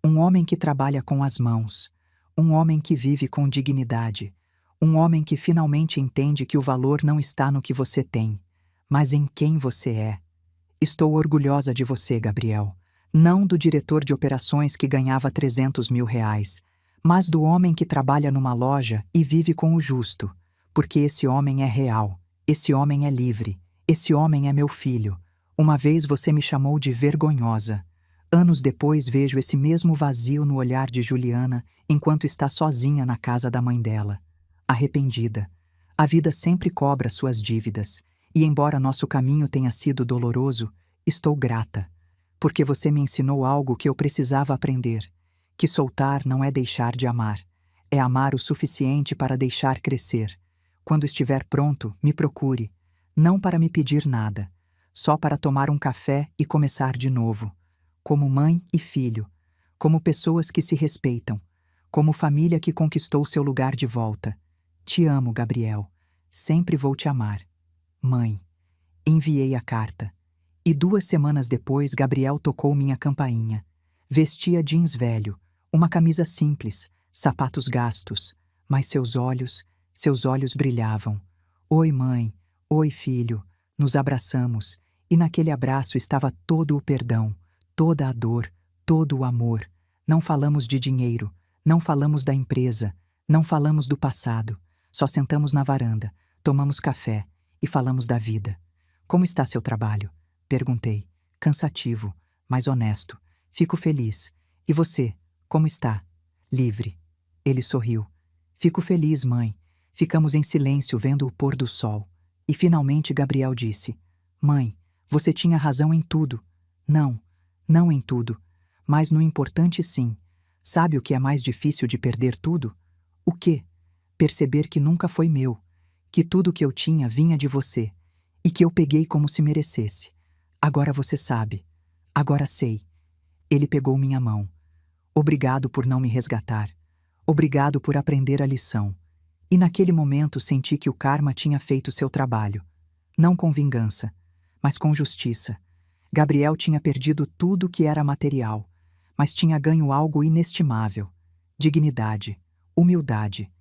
Um homem que trabalha com as mãos, um homem que vive com dignidade, um homem que finalmente entende que o valor não está no que você tem, mas em quem você é. Estou orgulhosa de você, Gabriel. Não do diretor de operações que ganhava 300 mil reais, mas do homem que trabalha numa loja e vive com o justo, porque esse homem é real, esse homem é livre, esse homem é meu filho. Uma vez você me chamou de vergonhosa. Anos depois vejo esse mesmo vazio no olhar de Juliana enquanto está sozinha na casa da mãe dela. Arrependida. A vida sempre cobra suas dívidas, e embora nosso caminho tenha sido doloroso, estou grata, porque você me ensinou algo que eu precisava aprender, que soltar não é deixar de amar, é amar o suficiente para deixar crescer. Quando estiver pronto, me procure, não para me pedir nada, só para tomar um café e começar de novo, como mãe e filho, como pessoas que se respeitam, como família que conquistou seu lugar de volta. Te amo, Gabriel. Sempre vou te amar. Mãe. Enviei a carta. E 2 semanas depois, Gabriel tocou minha campainha. Vestia jeans velho, uma camisa simples, sapatos gastos, mas seus olhos brilhavam. Oi, mãe. Oi, filho. Nos abraçamos, e naquele abraço estava todo o perdão, toda a dor, todo o amor. Não falamos de dinheiro, não falamos da empresa, não falamos do passado. Só sentamos na varanda, tomamos café e falamos da vida. Como está seu trabalho? Perguntei. Cansativo, mas honesto. Fico feliz. E você, como está? Livre. Ele sorriu. Fico feliz, mãe. Ficamos em silêncio vendo o pôr do sol. E finalmente Gabriel disse: Mãe, você tinha razão em tudo. Não em tudo, mas no importante sim. Sabe o que é mais difícil de perder tudo? O quê? Perceber que nunca foi meu, que tudo que eu tinha vinha de você, e que eu peguei como se merecesse. Agora você sabe. Agora sei. Ele pegou minha mão. Obrigado por não me resgatar. Obrigado por aprender a lição. E naquele momento senti que o karma tinha feito seu trabalho. Não com vingança, mas com justiça. Gabriel tinha perdido tudo que era material, mas tinha ganho algo inestimável: dignidade, humildade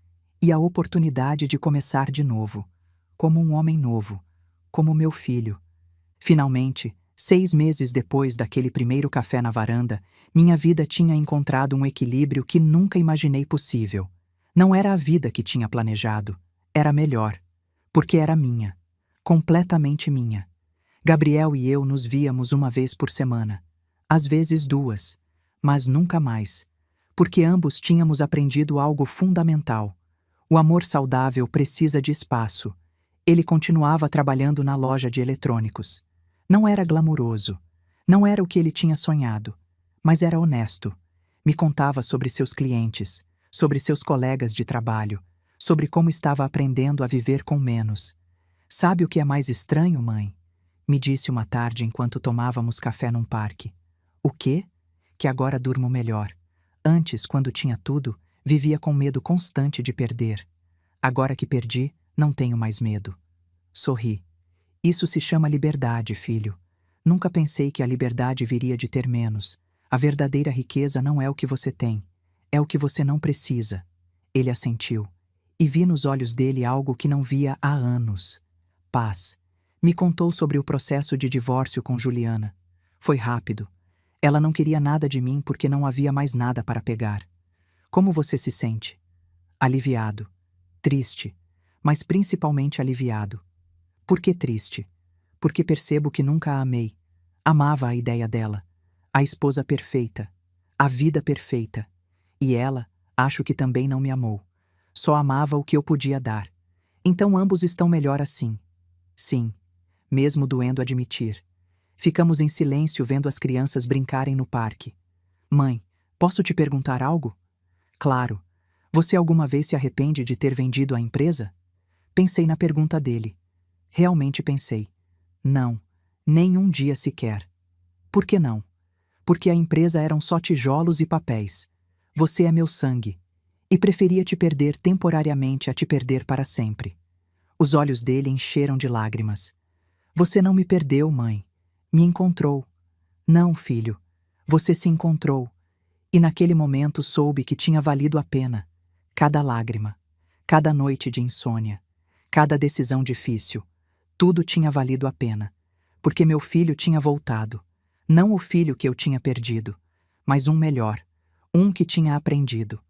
e a oportunidade de começar de novo, como um homem novo, como meu filho. Finalmente, 6 meses depois daquele primeiro café na varanda, minha vida tinha encontrado um equilíbrio que nunca imaginei possível. Não era a vida que tinha planejado, era melhor, porque era minha, completamente minha. Gabriel e eu nos víamos 1 vez por semana, às vezes 2, mas nunca mais, porque ambos tínhamos aprendido algo fundamental. O amor saudável precisa de espaço. Ele continuava trabalhando na loja de eletrônicos. Não era glamuroso, não era o que ele tinha sonhado, mas era honesto. Me contava sobre seus clientes, sobre seus colegas de trabalho, sobre como estava aprendendo a viver com menos. Sabe o que é mais estranho, mãe? Me disse uma tarde enquanto tomávamos café num parque. O quê? Que agora durmo melhor. Antes, quando tinha tudo, vivia com medo constante de perder. Agora que perdi, não tenho mais medo. Sorri. Isso se chama liberdade, filho. Nunca pensei que a liberdade viria de ter menos. A verdadeira riqueza não é o que você tem, é o que você não precisa. Ele assentiu. E vi nos olhos dele algo que não via há anos. Paz. Me contou sobre o processo de divórcio com Juliana. Foi rápido. Ela não queria nada de mim porque não havia mais nada para pegar. Como você se sente? Aliviado. Triste. Mas principalmente aliviado. Por que triste? Porque percebo que nunca a amei. Amava a ideia dela. A esposa perfeita. A vida perfeita. E ela, acho que também não me amou. Só amava o que eu podia dar. Então ambos estão melhor assim. Sim. Mesmo doendo admitir. Ficamos em silêncio vendo as crianças brincarem no parque. Mãe, posso te perguntar algo? Claro. Você alguma vez se arrepende de ter vendido a empresa? Pensei na pergunta dele. Realmente pensei. Não, nem um dia sequer. Por que não? Porque a empresa eram só tijolos e papéis. Você é meu sangue. E preferia te perder temporariamente a te perder para sempre. Os olhos dele encheram de lágrimas. Você não me perdeu, mãe. Me encontrou. Não, filho. Você se encontrou. E naquele momento soube que tinha valido a pena. Cada lágrima. Cada noite de insônia. Cada decisão difícil. Tudo tinha valido a pena. Porque meu filho tinha voltado. Não o filho que eu tinha perdido, mas um melhor. Um que tinha aprendido.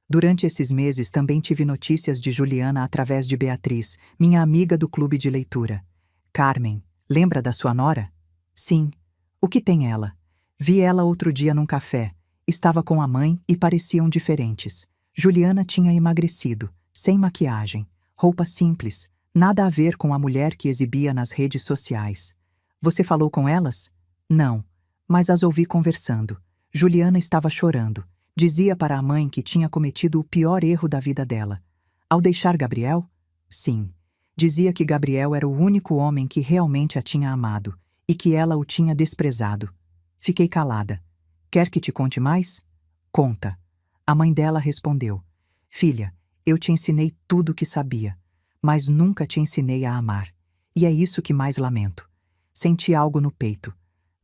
Durante esses meses também tive notícias de Juliana através de Beatriz, minha amiga do clube de leitura. Carmen, lembra da sua nora? Sim. O que tem ela? Vi ela outro dia num café. Estava com a mãe e pareciam diferentes. Juliana tinha emagrecido, sem maquiagem, roupa simples, nada a ver com a mulher que exibia nas redes sociais. Você falou com elas? Não, mas as ouvi conversando. Juliana estava chorando. Dizia para a mãe que tinha cometido o pior erro da vida dela. Ao deixar Gabriel? Sim. Dizia que Gabriel era o único homem que realmente a tinha amado e que ela o tinha desprezado. Fiquei calada. Quer que te conte mais? Conta. A mãe dela respondeu: Filha, eu te ensinei tudo o que sabia, mas nunca te ensinei a amar. E é isso que mais lamento. Senti algo no peito.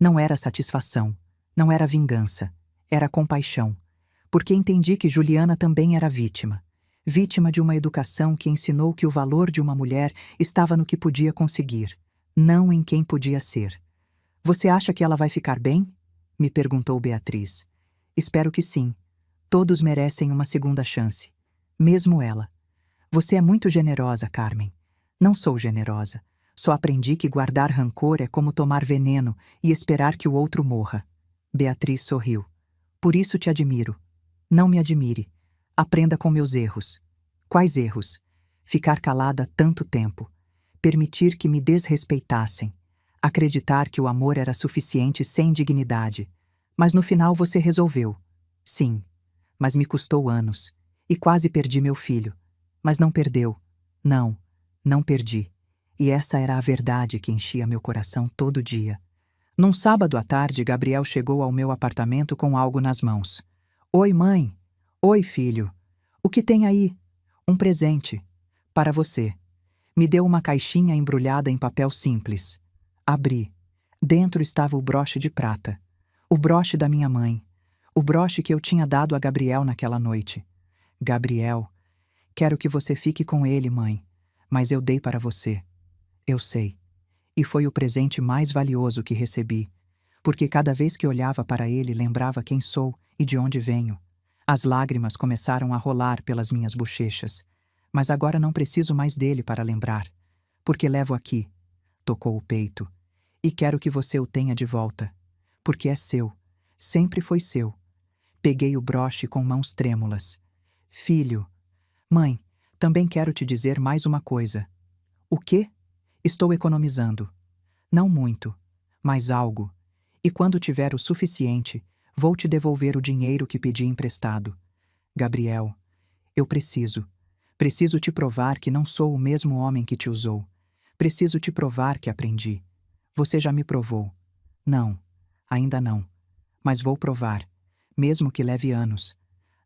Não era satisfação, não era vingança, era compaixão, porque entendi que Juliana também era vítima. Vítima de uma educação que ensinou que o valor de uma mulher estava no que podia conseguir, não em quem podia ser. Você acha que ela vai ficar bem? Me perguntou Beatriz. Espero que sim. Todos merecem uma segunda chance. Mesmo ela. Você é muito generosa, Carmen. Não sou generosa. Só aprendi que guardar rancor é como tomar veneno e esperar que o outro morra. Beatriz sorriu. Por isso te admiro. Não me admire. Aprenda com meus erros. Quais erros? Ficar calada tanto tempo. Permitir que me desrespeitassem. Acreditar que o amor era suficiente sem dignidade. Mas no final você resolveu. Sim, mas me custou anos. E quase perdi meu filho. Mas não perdeu. Não, não perdi. E essa era a verdade que enchia meu coração todo dia. Num sábado à tarde, Gabriel chegou ao meu apartamento com algo nas mãos. Oi, mãe. Oi, filho. O que tem aí? Um presente. Para você. Me deu uma caixinha embrulhada em papel simples. Abri. Dentro estava o broche de prata. O broche da minha mãe. O broche que eu tinha dado a Gabriel naquela noite. Gabriel, quero que você fique com ele, mãe. Mas eu dei para você. Eu sei. E foi o presente mais valioso que recebi, porque cada vez que olhava para ele lembrava quem sou e de onde venho. As lágrimas começaram a rolar pelas minhas bochechas, mas agora não preciso mais dele para lembrar, porque levo aqui, tocou o peito, e quero que você o tenha de volta, porque é seu, sempre foi seu. Peguei o broche com mãos trêmulas. Filho, mãe, também quero te dizer mais uma coisa. O quê? Estou economizando. Não muito, mas algo. E quando tiver o suficiente, vou te devolver o dinheiro que pedi emprestado. Gabriel, eu preciso. Preciso te provar que não sou o mesmo homem que te usou. Preciso te provar que aprendi. Você já me provou. Não, ainda não. Mas vou provar, mesmo que leve anos.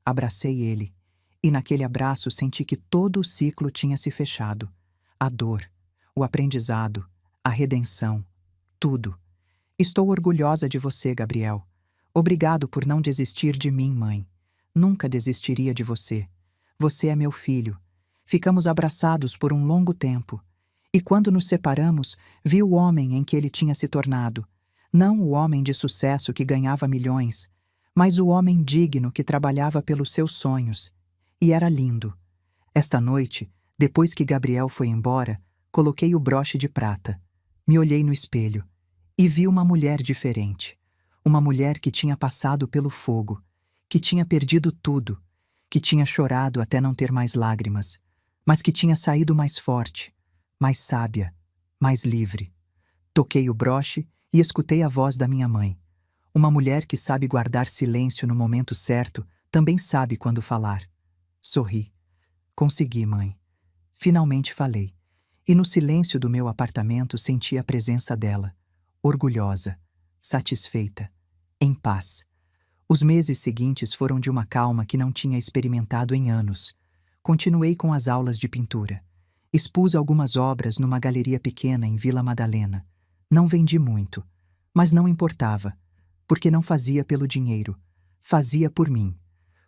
Abracei ele, e naquele abraço senti que todo o ciclo tinha se fechado. A dor, o aprendizado, a redenção, tudo. Estou orgulhosa de você, Gabriel. Obrigado por não desistir de mim, mãe. Nunca desistiria de você. Você é meu filho. Ficamos abraçados por um longo tempo. E quando nos separamos, vi o homem em que ele tinha se tornado. Não o homem de sucesso que ganhava milhões, mas o homem digno que trabalhava pelos seus sonhos. E era lindo. Esta noite, depois que Gabriel foi embora, coloquei o broche de prata. Me olhei no espelho e vi uma mulher diferente. Uma mulher que tinha passado pelo fogo, que tinha perdido tudo, que tinha chorado até não ter mais lágrimas, mas que tinha saído mais forte, mais sábia, mais livre. Toquei o broche e escutei a voz da minha mãe. Uma mulher que sabe guardar silêncio no momento certo também sabe quando falar. Sorri. Consegui, mãe. Finalmente falei. E no silêncio do meu apartamento senti a presença dela, orgulhosa, satisfeita, em paz. Os meses seguintes foram de uma calma que não tinha experimentado em anos. Continuei com as aulas de pintura. Expus algumas obras numa galeria pequena em Vila Madalena. Não vendi muito, mas não importava, porque não fazia pelo dinheiro, fazia por mim.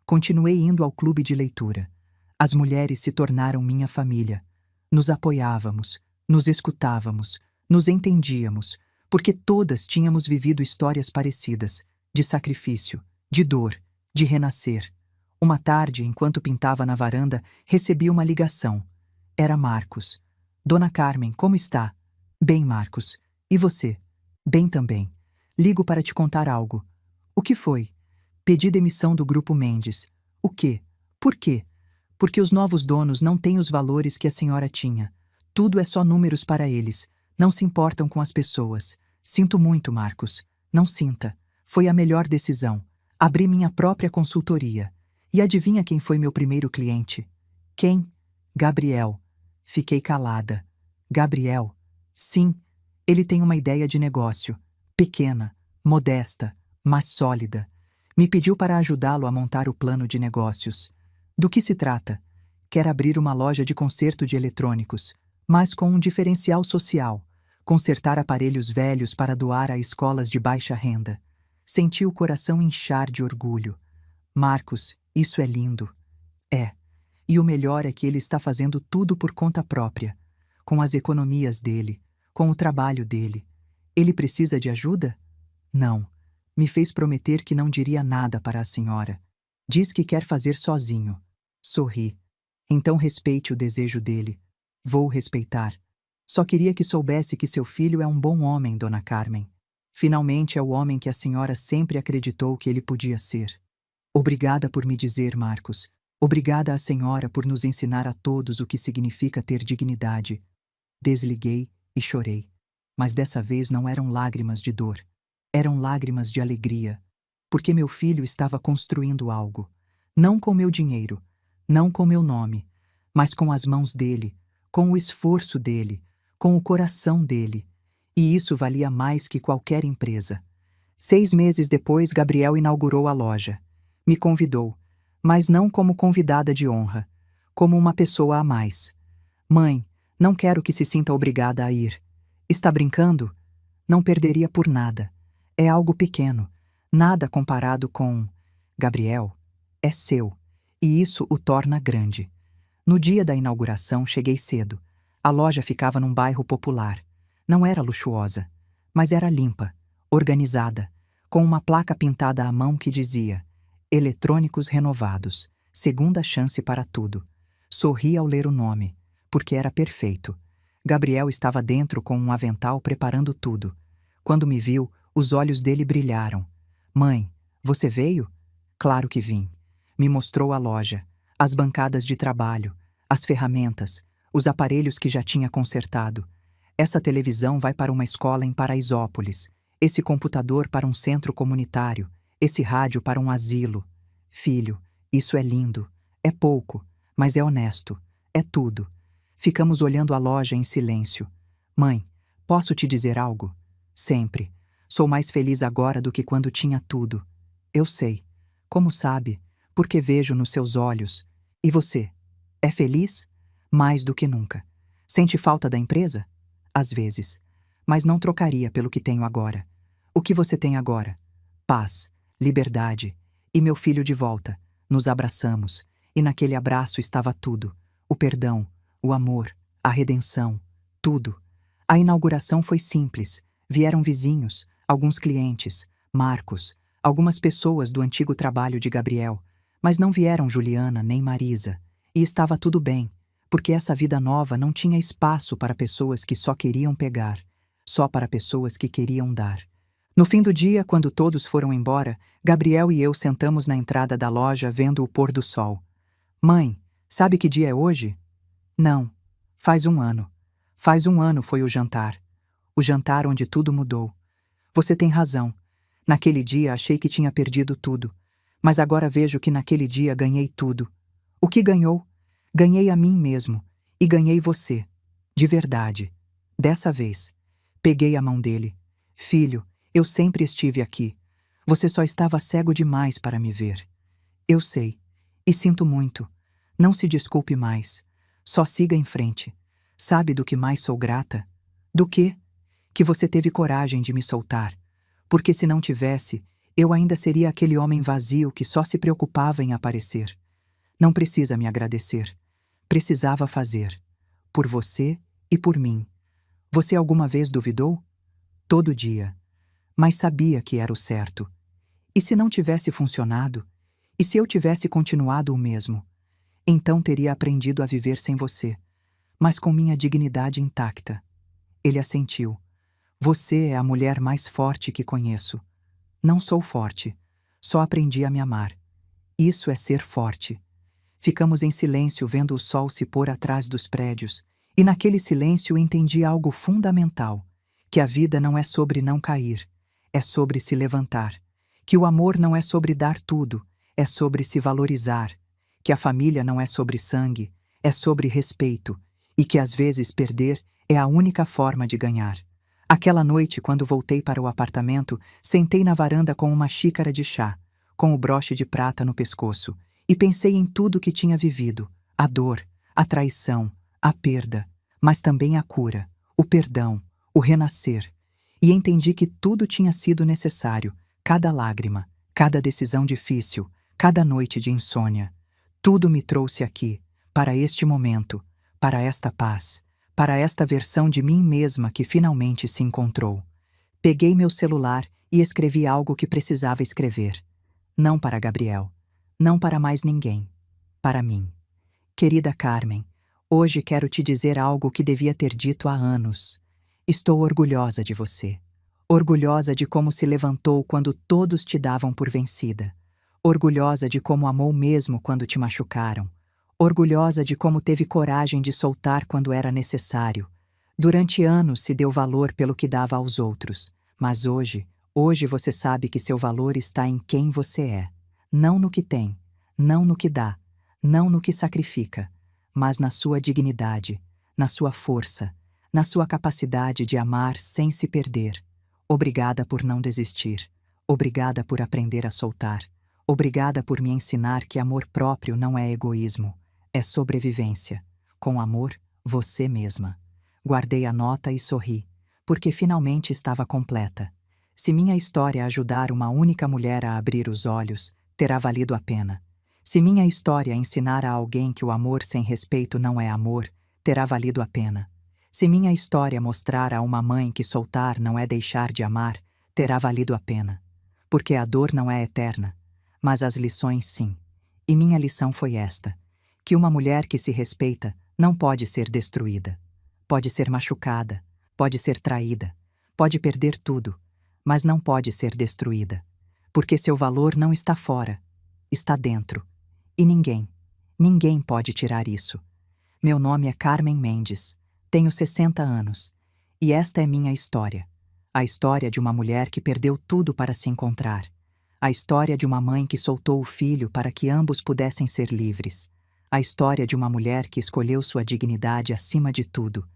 Continuei indo ao clube de leitura. As mulheres se tornaram minha família. Nos apoiávamos, nos escutávamos, nos entendíamos, porque todas tínhamos vivido histórias parecidas, de sacrifício, de dor, de renascer. Uma tarde, enquanto pintava na varanda, recebi uma ligação. Era Marcos. Dona Carmen, como está? Bem, Marcos. E você? Bem também. Ligo para te contar algo. O que foi? Pedi demissão do Grupo Mendes. O quê? Por quê? Porque os novos donos não têm os valores que a senhora tinha. Tudo é só números para eles. Não se importam com as pessoas. Sinto muito, Marcos. Não sinta. Foi a melhor decisão. Abri minha própria consultoria. E adivinha quem foi meu primeiro cliente? Quem? Gabriel. Fiquei calada. Gabriel. Sim, ele tem uma ideia de negócio. Pequena, modesta, mas sólida. Me pediu para ajudá-lo a montar o plano de negócios. Do que se trata? Quer abrir uma loja de conserto de eletrônicos, mas com um diferencial social: consertar aparelhos velhos para doar a escolas de baixa renda. Senti o coração inchar de orgulho. Marcos, isso é lindo. É. E o melhor é que ele está fazendo tudo por conta própria, com as economias dele, com o trabalho dele. Ele precisa de ajuda? Não. Me fez prometer que não diria nada para a senhora. Diz que quer fazer sozinho. Sorri. Então respeite o desejo dele. Vou respeitar. Só queria que soubesse que seu filho é um bom homem, dona Carmen. Finalmente é o homem que a senhora sempre acreditou que ele podia ser. Obrigada por me dizer, Marcos. Obrigada à senhora por nos ensinar a todos o que significa ter dignidade. Desliguei e chorei. Mas dessa vez não eram lágrimas de dor. Eram lágrimas de alegria. Porque meu filho estava construindo algo. Não com meu dinheiro, não com meu nome, mas com as mãos dele, com o esforço dele, com o coração dele. E isso valia mais que qualquer empresa. 6 meses depois, Gabriel inaugurou a loja. Me convidou, mas não como convidada de honra, como uma pessoa a mais. Mãe, não quero que se sinta obrigada a ir. Está brincando? Não perderia por nada. É algo pequeno, nada comparado com... Gabriel, é seu, e isso o torna grande. No dia da inauguração, cheguei cedo. A loja ficava num bairro popular. Não era luxuosa, mas era limpa, organizada, com uma placa pintada à mão que dizia: Eletrônicos Renovados, segunda chance para tudo. Sorri ao ler o nome, porque era perfeito. Gabriel estava dentro com um avental preparando tudo. Quando me viu, os olhos dele brilharam. Mãe, você veio? Claro que vim. Me mostrou a loja, as bancadas de trabalho, as ferramentas, os aparelhos que já tinha consertado. Essa televisão vai para uma escola em Paraisópolis, esse computador para um centro comunitário, esse rádio para um asilo. Filho, isso é lindo. É pouco, mas é honesto. É tudo. Ficamos olhando a loja em silêncio. Mãe, posso te dizer algo? Sempre. Sou mais feliz agora do que quando tinha tudo. Eu sei. Como sabe? Porque vejo nos seus olhos. E você? É feliz? Mais do que nunca. Sente falta da empresa? Às vezes. Mas não trocaria pelo que tenho agora. O que você tem agora? Paz, liberdade. E meu filho de volta. Nos abraçamos. E naquele abraço estava tudo. O perdão, o amor, a redenção. Tudo. A inauguração foi simples. Vieram vizinhos, alguns clientes, Marcos, algumas pessoas do antigo trabalho de Gabriel, mas não vieram Juliana nem Marisa. E estava tudo bem, porque essa vida nova não tinha espaço para pessoas que só queriam pegar, só para pessoas que queriam dar. No fim do dia, quando todos foram embora, Gabriel e eu sentamos na entrada da loja vendo o pôr do sol. Mãe, sabe que dia é hoje? Não. Faz 1 ano. Faz 1 ano foi o jantar. O jantar onde tudo mudou. Você tem razão. Naquele dia achei que tinha perdido tudo. Mas agora vejo que naquele dia ganhei tudo. O que ganhou? Ganhei a mim mesmo. E ganhei você. De verdade. Dessa vez. Peguei a mão dele. Filho, eu sempre estive aqui. Você só estava cego demais para me ver. Eu sei. E sinto muito. Não se desculpe mais. Só siga em frente. Sabe do que mais sou grata? Do quê? Que você teve coragem de me soltar. Porque se não tivesse, eu ainda seria aquele homem vazio que só se preocupava em aparecer. Não precisa me agradecer. Precisava fazer. Por você e por mim. Você alguma vez duvidou? Todo dia. Mas sabia que era o certo. E se não tivesse funcionado? E se eu tivesse continuado o mesmo? Então teria aprendido a viver sem você, mas com minha dignidade intacta. Ele assentiu. Você é a mulher mais forte que conheço. Não sou forte. Só aprendi a me amar. Isso é ser forte. Ficamos em silêncio vendo o sol se pôr atrás dos prédios, e naquele silêncio entendi algo fundamental, que a vida não é sobre não cair, é sobre se levantar, que o amor não é sobre dar tudo, é sobre se valorizar, que a família não é sobre sangue, é sobre respeito, e que às vezes perder é a única forma de ganhar. Aquela noite, quando voltei para o apartamento, sentei na varanda com uma xícara de chá, com o broche de prata no pescoço, e pensei em tudo que tinha vivido: a dor, a traição, a perda, mas também a cura, o perdão, o renascer. E entendi que tudo tinha sido necessário, cada lágrima, cada decisão difícil, cada noite de insônia. Tudo me trouxe aqui, para este momento, para esta paz, para esta versão de mim mesma que finalmente se encontrou. Peguei meu celular e escrevi algo que precisava escrever. Não para Gabriel, não para mais ninguém, para mim. Querida Carmen, hoje quero te dizer algo que devia ter dito há anos. Estou orgulhosa de você. Orgulhosa de como se levantou quando todos te davam por vencida. Orgulhosa de como amou mesmo quando te machucaram. Orgulhosa de como teve coragem de soltar quando era necessário. Durante anos se deu valor pelo que dava aos outros. Mas hoje você sabe que seu valor está em quem você é. Não no que tem, não no que dá, não no que sacrifica, mas na sua dignidade, na sua força, na sua capacidade de amar sem se perder. Obrigada por não desistir. Obrigada por aprender a soltar. Obrigada por me ensinar que amor próprio não é egoísmo, é sobrevivência. Com amor, você mesma. Guardei a nota e sorri, porque finalmente estava completa. Se minha história ajudar uma única mulher a abrir os olhos, terá valido a pena. Se minha história ensinar a alguém que o amor sem respeito não é amor, terá valido a pena. Se minha história mostrar a uma mãe que soltar não é deixar de amar, terá valido a pena. Porque a dor não é eterna, mas as lições sim. E minha lição foi esta: que uma mulher que se respeita não pode ser destruída. Pode ser machucada, pode ser traída, pode perder tudo, mas não pode ser destruída. Porque seu valor não está fora, está dentro. E ninguém pode tirar isso. Meu nome é Carmen Mendes. Tenho 60 anos, e esta é minha história. A história de uma mulher que perdeu tudo para se encontrar. A história de uma mãe que soltou o filho para que ambos pudessem ser livres. A história de uma mulher que escolheu sua dignidade acima de tudo.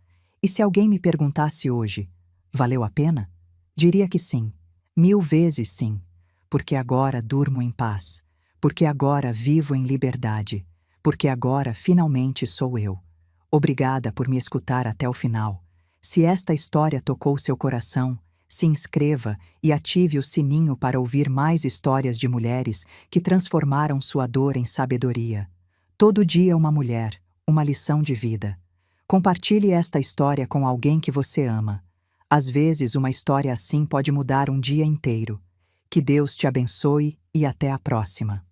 E se alguém me perguntasse hoje, valeu a pena? Diria que sim, 1000 vezes sim, porque agora durmo em paz, porque agora vivo em liberdade, porque agora finalmente sou eu. Obrigada por me escutar até o final. Se esta história tocou seu coração, se inscreva e ative o sininho para ouvir mais histórias de mulheres que transformaram sua dor em sabedoria. Todo dia uma mulher, uma lição de vida. Compartilhe esta história com alguém que você ama. Às vezes, uma história assim pode mudar um dia inteiro. Que Deus te abençoe e até a próxima.